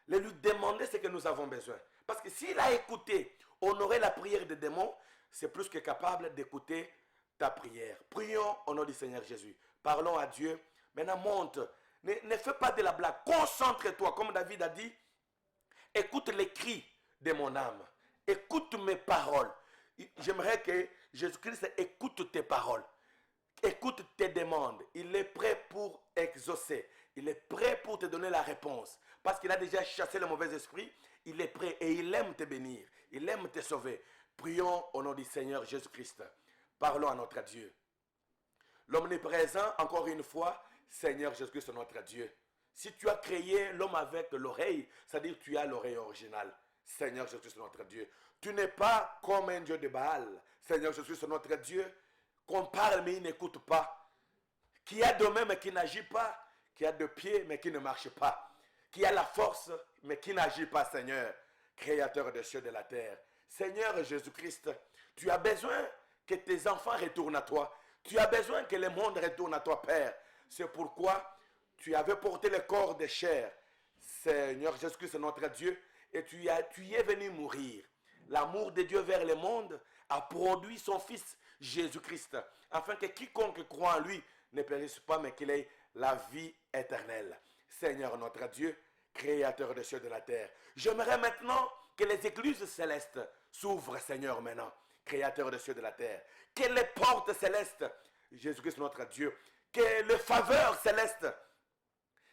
Lui demander ce que nous avons besoin. Parce que s'il a écouté, honorer la prière des démons, c'est plus que capable d'écouter ta prière. Prions au nom du Seigneur Jésus. Parlons à Dieu. Maintenant, monte. Ne fais pas de la blague. Concentre-toi, comme David a dit. Écoute les cris de mon âme. Écoute mes paroles. J'aimerais que Jésus-Christ écoute tes paroles. Écoute tes demandes. Il est prêt pour exaucer. Il est prêt pour te donner la réponse. Parce qu'il a déjà chassé le mauvais esprit. Il est prêt et il aime te bénir. Il aime te sauver. Prions au nom du Seigneur Jésus-Christ. Parlons à notre Dieu. L'omniprésent, encore une fois, Seigneur Jésus-Christ, notre Dieu. Si tu as créé l'homme avec l'oreille, c'est-à-dire que tu as l'oreille originale. Seigneur Jésus-Christ, notre Dieu. Tu n'es pas comme un Dieu de Baal. Seigneur Jésus-Christ, notre Dieu, qu'on parle mais il n'écoute pas. Qui a deux mains mais qui n'agit pas. Qui a deux pieds mais qui ne marche pas. Qui a la force mais qui n'agit pas, Seigneur. Créateur des cieux et de la terre. Seigneur Jésus-Christ, tu as besoin que tes enfants retournent à toi. Tu as besoin que le monde retourne à toi, Père. C'est pourquoi tu avais porté le corps de chair. Seigneur Jésus-Christ, notre Dieu, et tu y es venu mourir. L'amour de Dieu vers le monde a produit son Fils Jésus-Christ, afin que quiconque croit en lui ne périsse pas, mais qu'il ait la vie éternelle. Seigneur notre Dieu, Créateur des cieux et de la terre, j'aimerais maintenant que les églises célestes s'ouvrent, Seigneur, maintenant. Créateur des cieux et de la terre. Que les portes célestes, Jésus-Christ notre Dieu, que les faveurs célestes,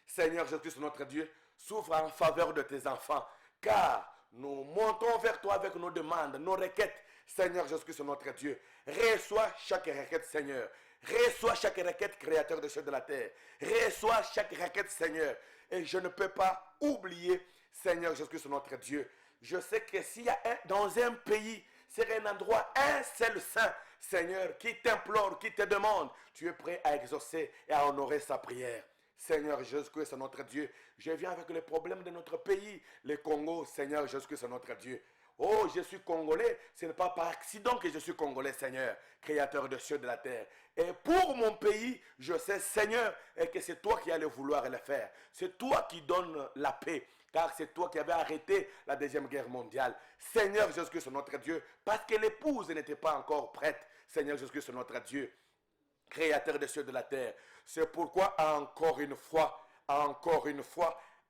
Seigneur Jésus-Christ notre Dieu, s'ouvrent en faveur de tes enfants. Car nous montons vers toi avec nos demandes, nos requêtes. Seigneur Jésus-Christ notre Dieu, reçois chaque requête, Seigneur. Reçois chaque requête, Créateur des cieux et de la terre. Reçois chaque requête, Seigneur. Et je ne peux pas oublier, Seigneur Jésus-Christ notre Dieu. Je sais que s'il y a dans un pays, c'est un endroit, un seul saint, Seigneur, qui t'implore, qui te demande, tu es prêt à exaucer et à honorer sa prière. Seigneur Jésus-Christ, notre Dieu. Je viens avec les problèmes de notre pays, le Congo. Seigneur Jésus-Christ, notre Dieu. Oh, je suis congolais. Ce n'est pas par accident que je suis congolais, Seigneur, créateur des cieux et de la terre. Et pour mon pays, je sais, Seigneur, et que c'est toi qui allais vouloir le faire. C'est toi qui donnes la paix. Car c'est toi qui avais arrêté la Deuxième Guerre mondiale. Seigneur Jésus-Christ, notre Dieu, parce que l'épouse n'était pas encore prête. Seigneur Jésus-Christ, notre Dieu, créateur des cieux et de la terre. C'est pourquoi, encore une fois,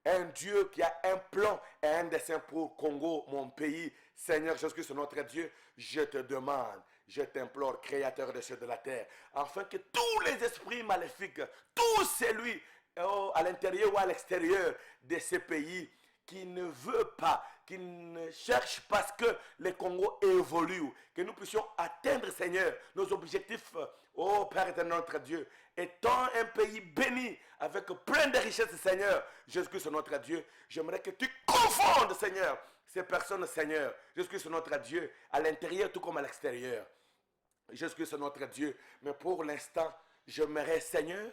un Dieu qui a un plan et un dessein pour Congo, mon pays. Seigneur Jésus-Christ, notre Dieu, je te demande, je t'implore, créateur des cieux et de la terre, afin que tous les esprits maléfiques, tous celui à l'intérieur ou à l'extérieur de ce pays qui ne veut pas, qui ne cherche pas ce que le Congo évolue, que nous puissions atteindre, Seigneur, nos objectifs, oh Père éternel, notre Dieu, étant un pays béni, avec plein de richesses, Seigneur, Jésus-Christ, notre Dieu, j'aimerais que tu confondes, Seigneur, ces personnes, Seigneur, Jésus-Christ, notre Dieu, à l'intérieur tout comme à l'extérieur. Jésus-Christ, notre Dieu, mais pour l'instant, j'aimerais, Seigneur,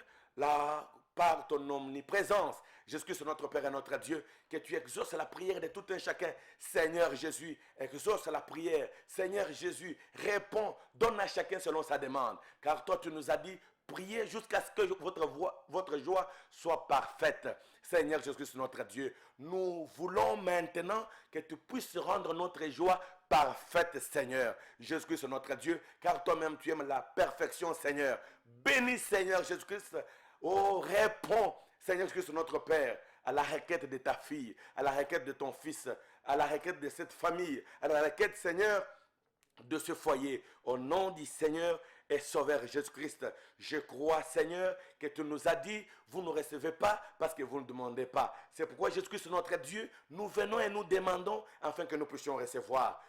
par ton omniprésence, Jésus-Christ, notre Père et notre Dieu, que tu exauces la prière de tout un chacun. Seigneur Jésus, exauce la prière. Seigneur Jésus, réponds, donne à chacun selon sa demande. Car toi, tu nous as dit, priez jusqu'à ce que votre joie soit parfaite. Seigneur Jésus-Christ, notre Dieu, nous voulons maintenant que tu puisses rendre notre joie parfaite, Seigneur. Jésus-Christ, notre Dieu, car toi-même, tu aimes la perfection, Seigneur. Bénis, Seigneur Jésus-Christ. Oh, réponds, Seigneur Jésus-Christ, notre Père, à la requête de ta fille, à la requête de ton fils, à la requête de cette famille, à la requête, Seigneur, de ce foyer. Au nom du Seigneur et Sauveur Jésus-Christ, je crois, Seigneur, que tu nous as dit, vous ne recevez pas parce que vous ne demandez pas. C'est pourquoi Jésus-Christ, notre Dieu, nous venons et nous demandons afin que nous puissions recevoir.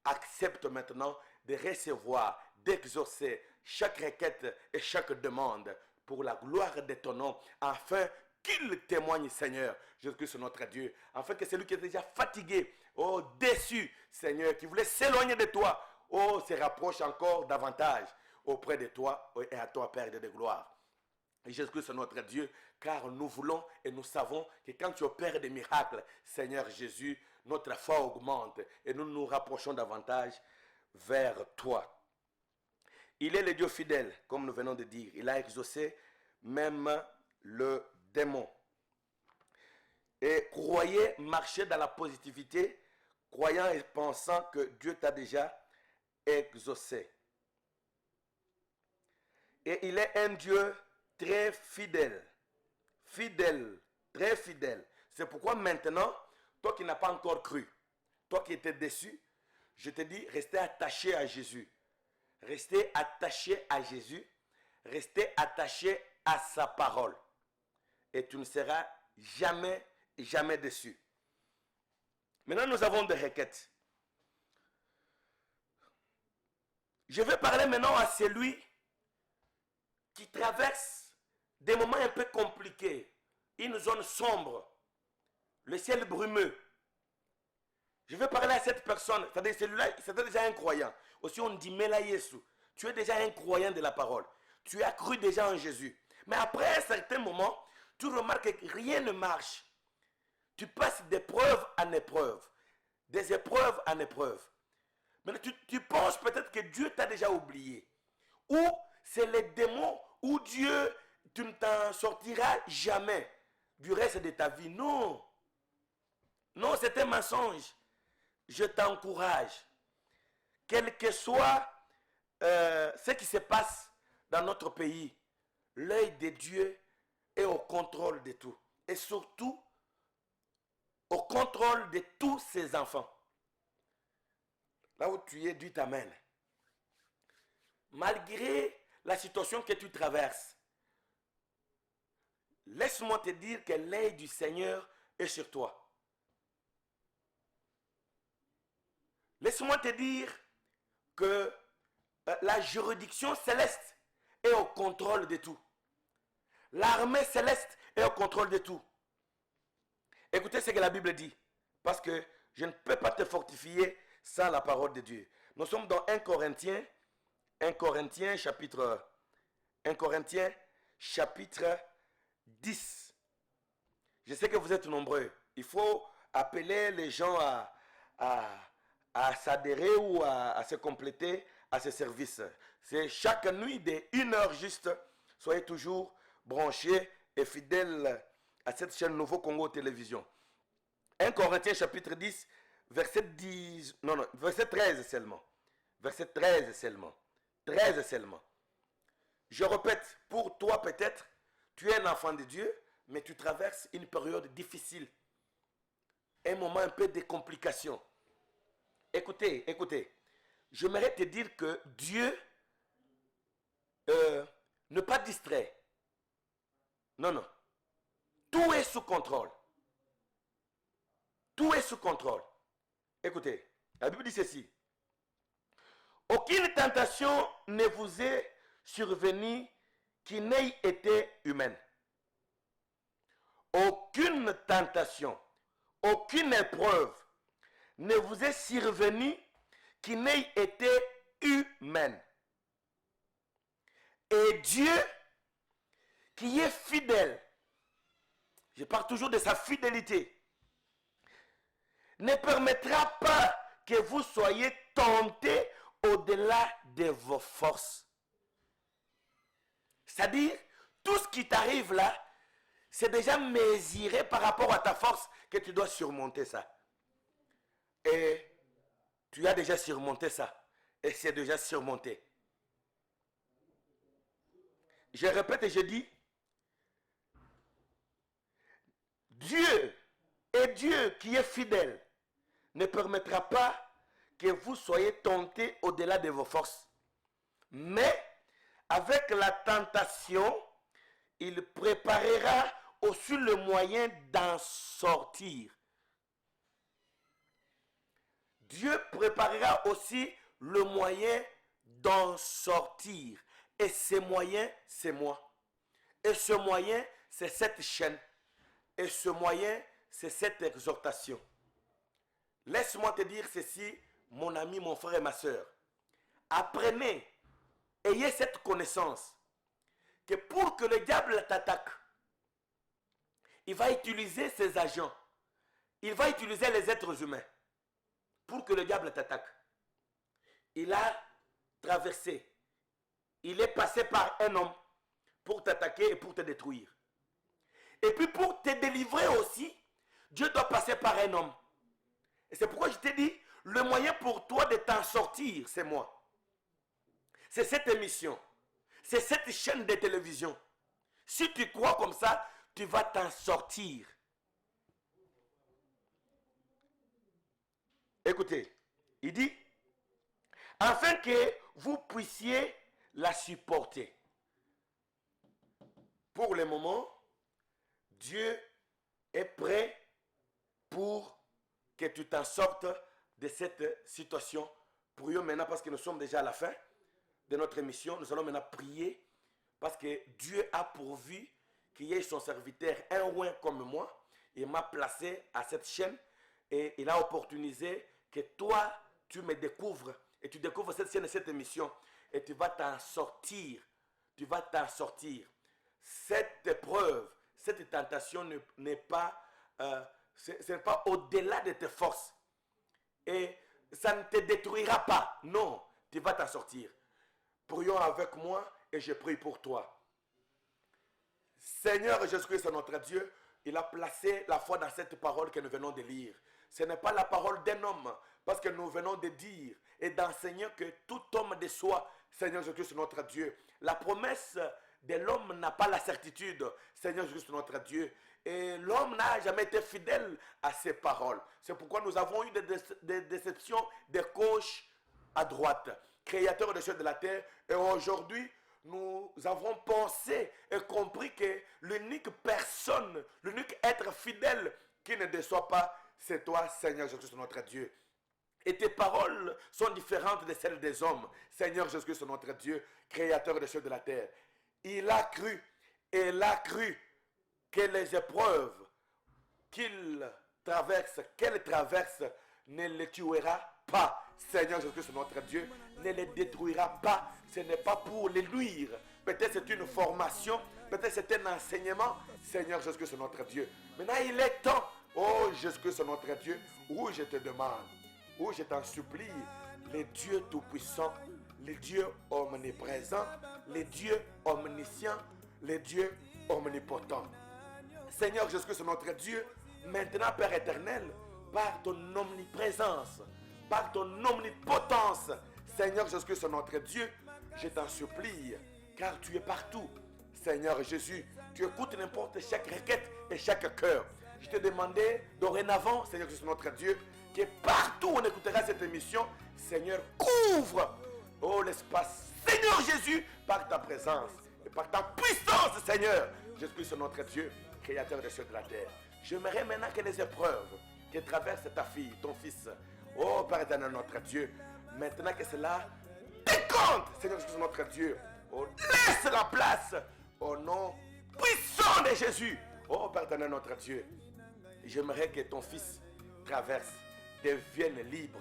Accepte maintenant de recevoir, d'exaucer chaque requête et chaque demande pour la gloire de ton nom, afin qu'il témoigne, Seigneur, Jésus-Christ, notre Dieu, afin que celui qui est déjà fatigué, oh, déçu, Seigneur, qui voulait s'éloigner de toi, oh, se rapproche encore davantage auprès de toi et à toi, Père de gloire. Et Jésus-Christ, notre Dieu, car nous voulons et nous savons que quand tu opères des miracles, Seigneur Jésus, notre foi augmente et nous nous rapprochons davantage vers toi. Il est le Dieu fidèle, comme nous venons de dire. Il a exaucé même le démon. Et croyez marcher dans la positivité, croyant et pensant que Dieu t'a déjà exaucé. Et il est un Dieu très fidèle. Fidèle, très fidèle. C'est pourquoi maintenant, toi qui n'as pas encore cru, toi qui étais déçu, je te dis, restez attaché à Jésus. Restez attaché à Jésus, restez attaché à sa parole. Et tu ne seras jamais, jamais déçu. Maintenant, nous avons des requêtes. Je vais parler maintenant à celui qui traverse des moments un peu compliqués, une zone sombre, le ciel brumeux. Je vais parler à cette personne, c'est-à-dire celui-là, c'était déjà un croyant. Aussi on dit, mais là, Jésus, tu es déjà un croyant de la parole. Tu as cru déjà en Jésus. Mais après un certain moment, tu remarques que rien ne marche. Tu passes d'épreuve en épreuve, des épreuves en épreuve. Mais tu penses peut-être que Dieu t'a déjà oublié. Ou c'est les démons, ou Dieu, tu ne t'en sortiras jamais du reste de ta vie. Non. Non, c'est un mensonge. Je t'encourage. Quel que soit ce qui se passe dans notre pays, l'œil de Dieu est au contrôle de tout. Et surtout, au contrôle de tous ses enfants. Là où tu es, Dieu t'amène. Malgré la situation que tu traverses, laisse-moi te dire que l'œil du Seigneur est sur toi. Laisse-moi te dire que la juridiction céleste est au contrôle de tout. L'armée céleste est au contrôle de tout. Écoutez ce que la Bible dit, parce que je ne peux pas te fortifier sans la parole de Dieu. Nous sommes dans 1 Corinthiens chapitre 10. Je sais que vous êtes nombreux. Il faut appeler les gens à s'adhérer ou à se compléter à ce service. C'est chaque nuit de 1 heure juste. Soyez toujours branchés et fidèles à cette chaîne Nouveau Congo Télévision. 1 Corinthiens chapitre 10, verset 10, non, verset 13 seulement. Verset 13 seulement. 13 seulement. Je répète, pour toi peut-être, tu es un enfant de Dieu, mais tu traverses une période difficile. Un moment un peu de complications. Écoutez, écoutez. J'aimerais te dire que Dieu ne pas distrait. Non, non. Tout est sous contrôle. Tout est sous contrôle. Écoutez, la Bible dit ceci. Aucune tentation ne vous est survenue qui n'ait été humaine. Aucune tentation, aucune épreuve ne vous est survenue qui n'ait été humaine. Et Dieu, qui est fidèle, je parle toujours de sa fidélité, ne permettra pas que vous soyez tentés au-delà de vos forces. C'est-à-dire, tout ce qui t'arrive là, c'est déjà mesuré par rapport à ta force que tu dois surmonter ça. Et tu as déjà surmonté ça. Et c'est déjà surmonté. Je répète et je dis, Dieu est Dieu qui est fidèle, ne permettra pas que vous soyez tentés au-delà de vos forces. Mais avec la tentation, il préparera aussi le moyen d'en sortir. Dieu préparera aussi le moyen d'en sortir. Et ce moyen, c'est moi. Et ce moyen, c'est cette chaîne. Et ce moyen, c'est cette exhortation. Laisse-moi te dire ceci, mon ami, mon frère et ma soeur. Apprenez, ayez cette connaissance, que pour que le diable t'attaque, il va utiliser ses agents. Il va utiliser les êtres humains pour que le diable t'attaque. Il a traversé. Il est passé par un homme pour t'attaquer et pour te détruire. Et puis pour te délivrer aussi, Dieu doit passer par un homme. Et c'est pourquoi je t'ai dit, le moyen pour toi de t'en sortir, c'est moi. C'est cette émission. C'est cette chaîne de télévision. Si tu crois comme ça, tu vas t'en sortir. Écoutez, il dit, afin que vous puissiez la supporter. Pour le moment, Dieu est prêt pour que tu t'en sortes de cette situation. Prions maintenant parce que nous sommes déjà à la fin de notre émission. Nous allons maintenant prier parce que Dieu a pourvu qu'il y ait son serviteur, un roi comme moi. Il m'a placé à cette chaîne et il a opportunisé que toi, tu me découvres et tu découvres cette chaîne et cette émission et tu vas t'en sortir. Tu vas t'en sortir. Cette épreuve, cette tentation n'est pas, ce n'est pas au-delà de tes forces. Et ça ne te détruira pas. Non, tu vas t'en sortir. Prions avec moi et je prie pour toi. Seigneur Jésus-Christ, notre Dieu, il a placé la foi dans cette parole que nous venons de lire. Ce n'est pas la parole d'un homme, parce que nous venons de dire et d'enseigner que tout homme de soi, Seigneur Jésus-Christ, notre Dieu. La promesse de l'homme n'a pas la certitude, Seigneur Jésus, notre Dieu. Et l'homme n'a jamais été fidèle à ses paroles. C'est pourquoi nous avons eu des déceptions de gauche à droite. Créateur des cieux et de la terre. Et aujourd'hui, nous avons pensé et compris que l'unique personne, l'unique être fidèle qui ne déçoit pas, c'est toi, Seigneur Jésus, notre Dieu. Et tes paroles sont différentes de celles des hommes. Seigneur Jésus-Christ, notre Dieu, créateur des cieux et de la terre. Il a cru, et il a cru que les épreuves qu'il traverse, qu'elle traverse, ne le tuera pas. Seigneur Jésus-Christ, notre Dieu, ne les détruira pas. Ce n'est pas pour les nuire. Peut-être c'est une formation, Peut-être c'est un enseignement. Seigneur Jésus-Christ, notre Dieu. Maintenant, il est temps. Oh Jésus-Christ, notre Dieu. Où je te demande, où je t'en supplie, les dieux tout-puissants, les dieux omniprésents, les dieux omniscients, les dieux omnipotents. Seigneur Jésus-Christ, notre Dieu, maintenant, Père éternel, par ton omniprésence, par ton omnipotence, Seigneur Jésus-Christ, notre Dieu, je t'en supplie, car tu es partout. Seigneur Jésus, tu écoutes n'importe chaque requête et chaque cœur. Je te demandais dorénavant, Seigneur Jésus, notre Dieu, que partout où on écoutera cette émission, Seigneur, couvre, oh, l'espace. Seigneur Jésus, par ta présence et par ta puissance, Seigneur, Jésus-Christ, notre Dieu, Créateur des cieux et de la terre. J'aimerais maintenant que les épreuves que traverse ta fille, ton fils, oh Père éternel, notre Dieu, maintenant que cela décompte, Seigneur Jésus, notre Dieu, oh, laisse la place au nom puissant de Jésus, oh Père éternel, notre Dieu. J'aimerais que ton fils traverse, devienne libre,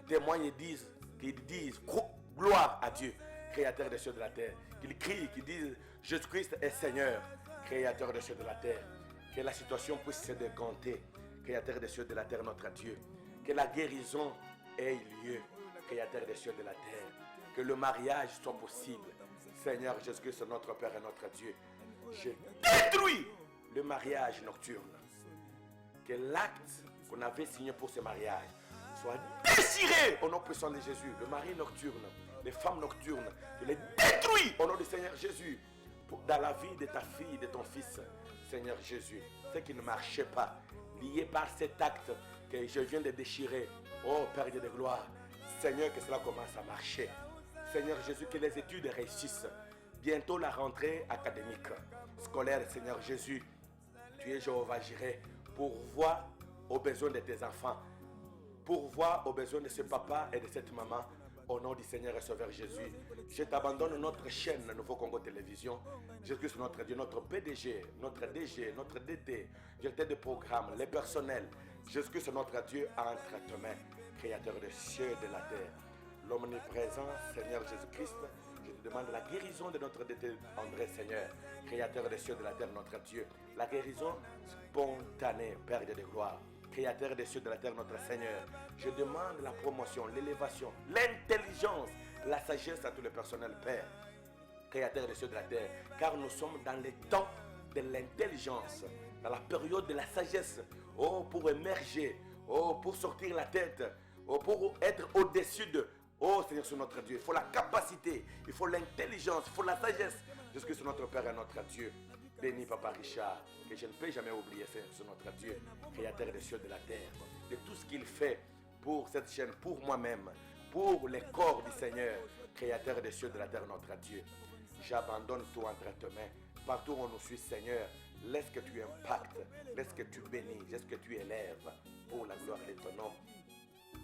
témoigne et qu'il dise gloire à Dieu, Créateur des cieux et de la terre. Qu'il crie, qu'il dise Jésus-Christ est Seigneur, Créateur des cieux et de la terre. Que la situation puisse se décanter, Créateur des cieux et de la terre, notre Dieu. Que la guérison ait lieu, Créateur des cieux et de la terre. Que le mariage soit possible. Seigneur Jésus-Christ, notre Père et notre Dieu. Je détruis le mariage nocturne. Que l'acte qu'on avait signé pour ce mariage soit déchiré au nom puissant de Jésus. Le mari nocturne, les femmes nocturnes, je les détruis au nom du Seigneur Jésus. Dans la vie de ta fille, de ton fils, Seigneur Jésus, ce qui ne marchait pas, lié par cet acte que je viens de déchirer, oh Père de gloire, Seigneur, que cela commence à marcher. Seigneur Jésus, que les études réussissent. Bientôt la rentrée académique, scolaire, Seigneur Jésus, tu es Jéhovah Jireh, pourvois aux besoins de tes enfants, pourvois aux besoins de ce papa et de cette maman. Au nom du Seigneur et Sauveur Jésus, je t'abandonne notre chaîne Nouveau Congo Télévision. Jésus-Christ, notre Dieu, notre PDG, notre DG, notre DT, directeur de programme, les personnels. Jésus-Christ, notre Dieu, entre tes mains, Créateur des cieux et de la terre. L'omniprésent Seigneur Jésus-Christ, je te demande la guérison de notre DT André, Seigneur, Créateur des cieux et de la terre, notre Dieu. La guérison spontanée, Père de gloire. Créateur des cieux et de la terre, notre Seigneur. Je demande la promotion, l'élévation, l'intelligence, la sagesse à tout le personnel, Père. Créateur des cieux et de la terre. Car nous sommes dans les temps de l'intelligence, dans la période de la sagesse. Oh, pour émerger, oh, pour sortir la tête, oh, pour être au-dessus de... Oh, Seigneur, c'est notre Dieu. Il faut la capacité, il faut l'intelligence, il faut la sagesse. Jusque sur notre Père et notre Dieu. Béni Papa Richard, que je ne peux jamais oublier, c'est notre Dieu, Créateur des cieux et de la terre, de tout ce qu'il fait pour cette chaîne, pour moi-même, pour les corps du Seigneur, Créateur des cieux et de la terre, notre Dieu. J'abandonne tout entre tes mains. Partout où on nous suit, Seigneur, laisse que tu impactes, laisse que tu bénis, laisse que tu élèves pour la gloire de ton nom.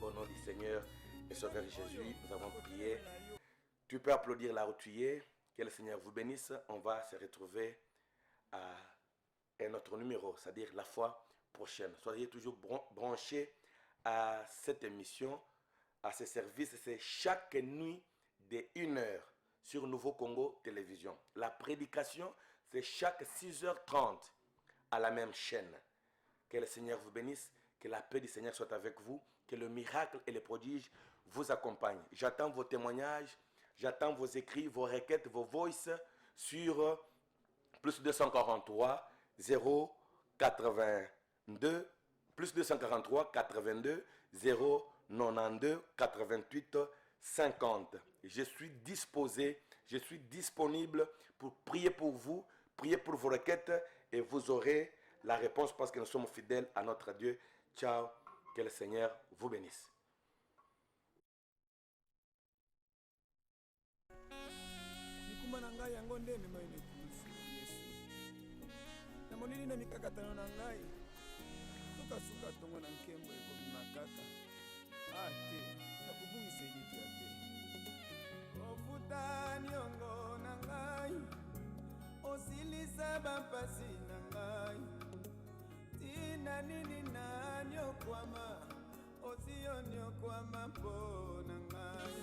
Au nom du Seigneur et Sauveur Jésus, nous avons prié. Tu peux applaudir là où tu es. Que le Seigneur vous bénisse. On va se retrouver à un autre numéro, c'est-à-dire la fois prochaine. Soyez toujours branchés à cette émission, à ce service. C'est chaque nuit de 1 heure sur Nouveau Congo Télévision. La prédication, c'est chaque 6h30 à la même chaîne. Que le Seigneur vous bénisse, que la paix du Seigneur soit avec vous, que le miracle et les prodiges vous accompagnent. J'attends vos témoignages, j'attends vos écrits, vos requêtes, vos voices sur plus 243 082 plus 243 82 092 88 50. Je suis disposé, je suis disponible pour prier pour vous, prier pour vos requêtes et vous aurez la réponse parce que nous sommes fidèles à notre Dieu. Ciao, que le Seigneur vous bénisse. Namonili na mikakatano na ngai sukasuka tongo na nkembo ekomi makaka te nakobungisa eliki ya te ofuta niongo na ngai osilisa bampasi na ngai tina nini nani okwama osiyoni okwama mpo na ngai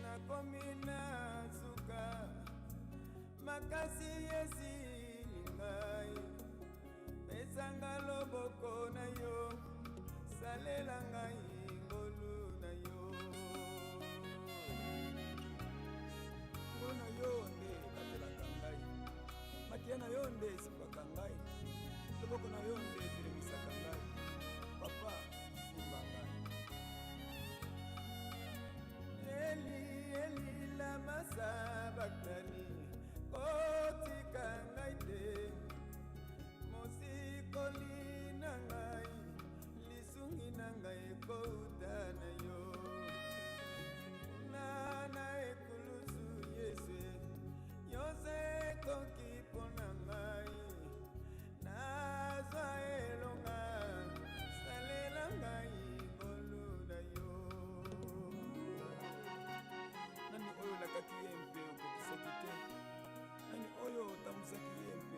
nakomi na suka makasi esili ngai pesanga loboko na yo salela ngai ngolu na yo ngona yo nde batelaka ngai makia na yo nde esimbaka ngai loboko na yo nde etelemisaka ngai papa simba ngai eli eli lama sabakthani kotika ngai te mosikoli na ngai lisungi na ngai ekouta na yo nana ekulusu yesu nyonso ekoki mpo na ngai nazwa elonga salela ngai ngolu na yo nani oyo olakaki ye mpe okokisaki te nani oyo otambwisaki ye mpe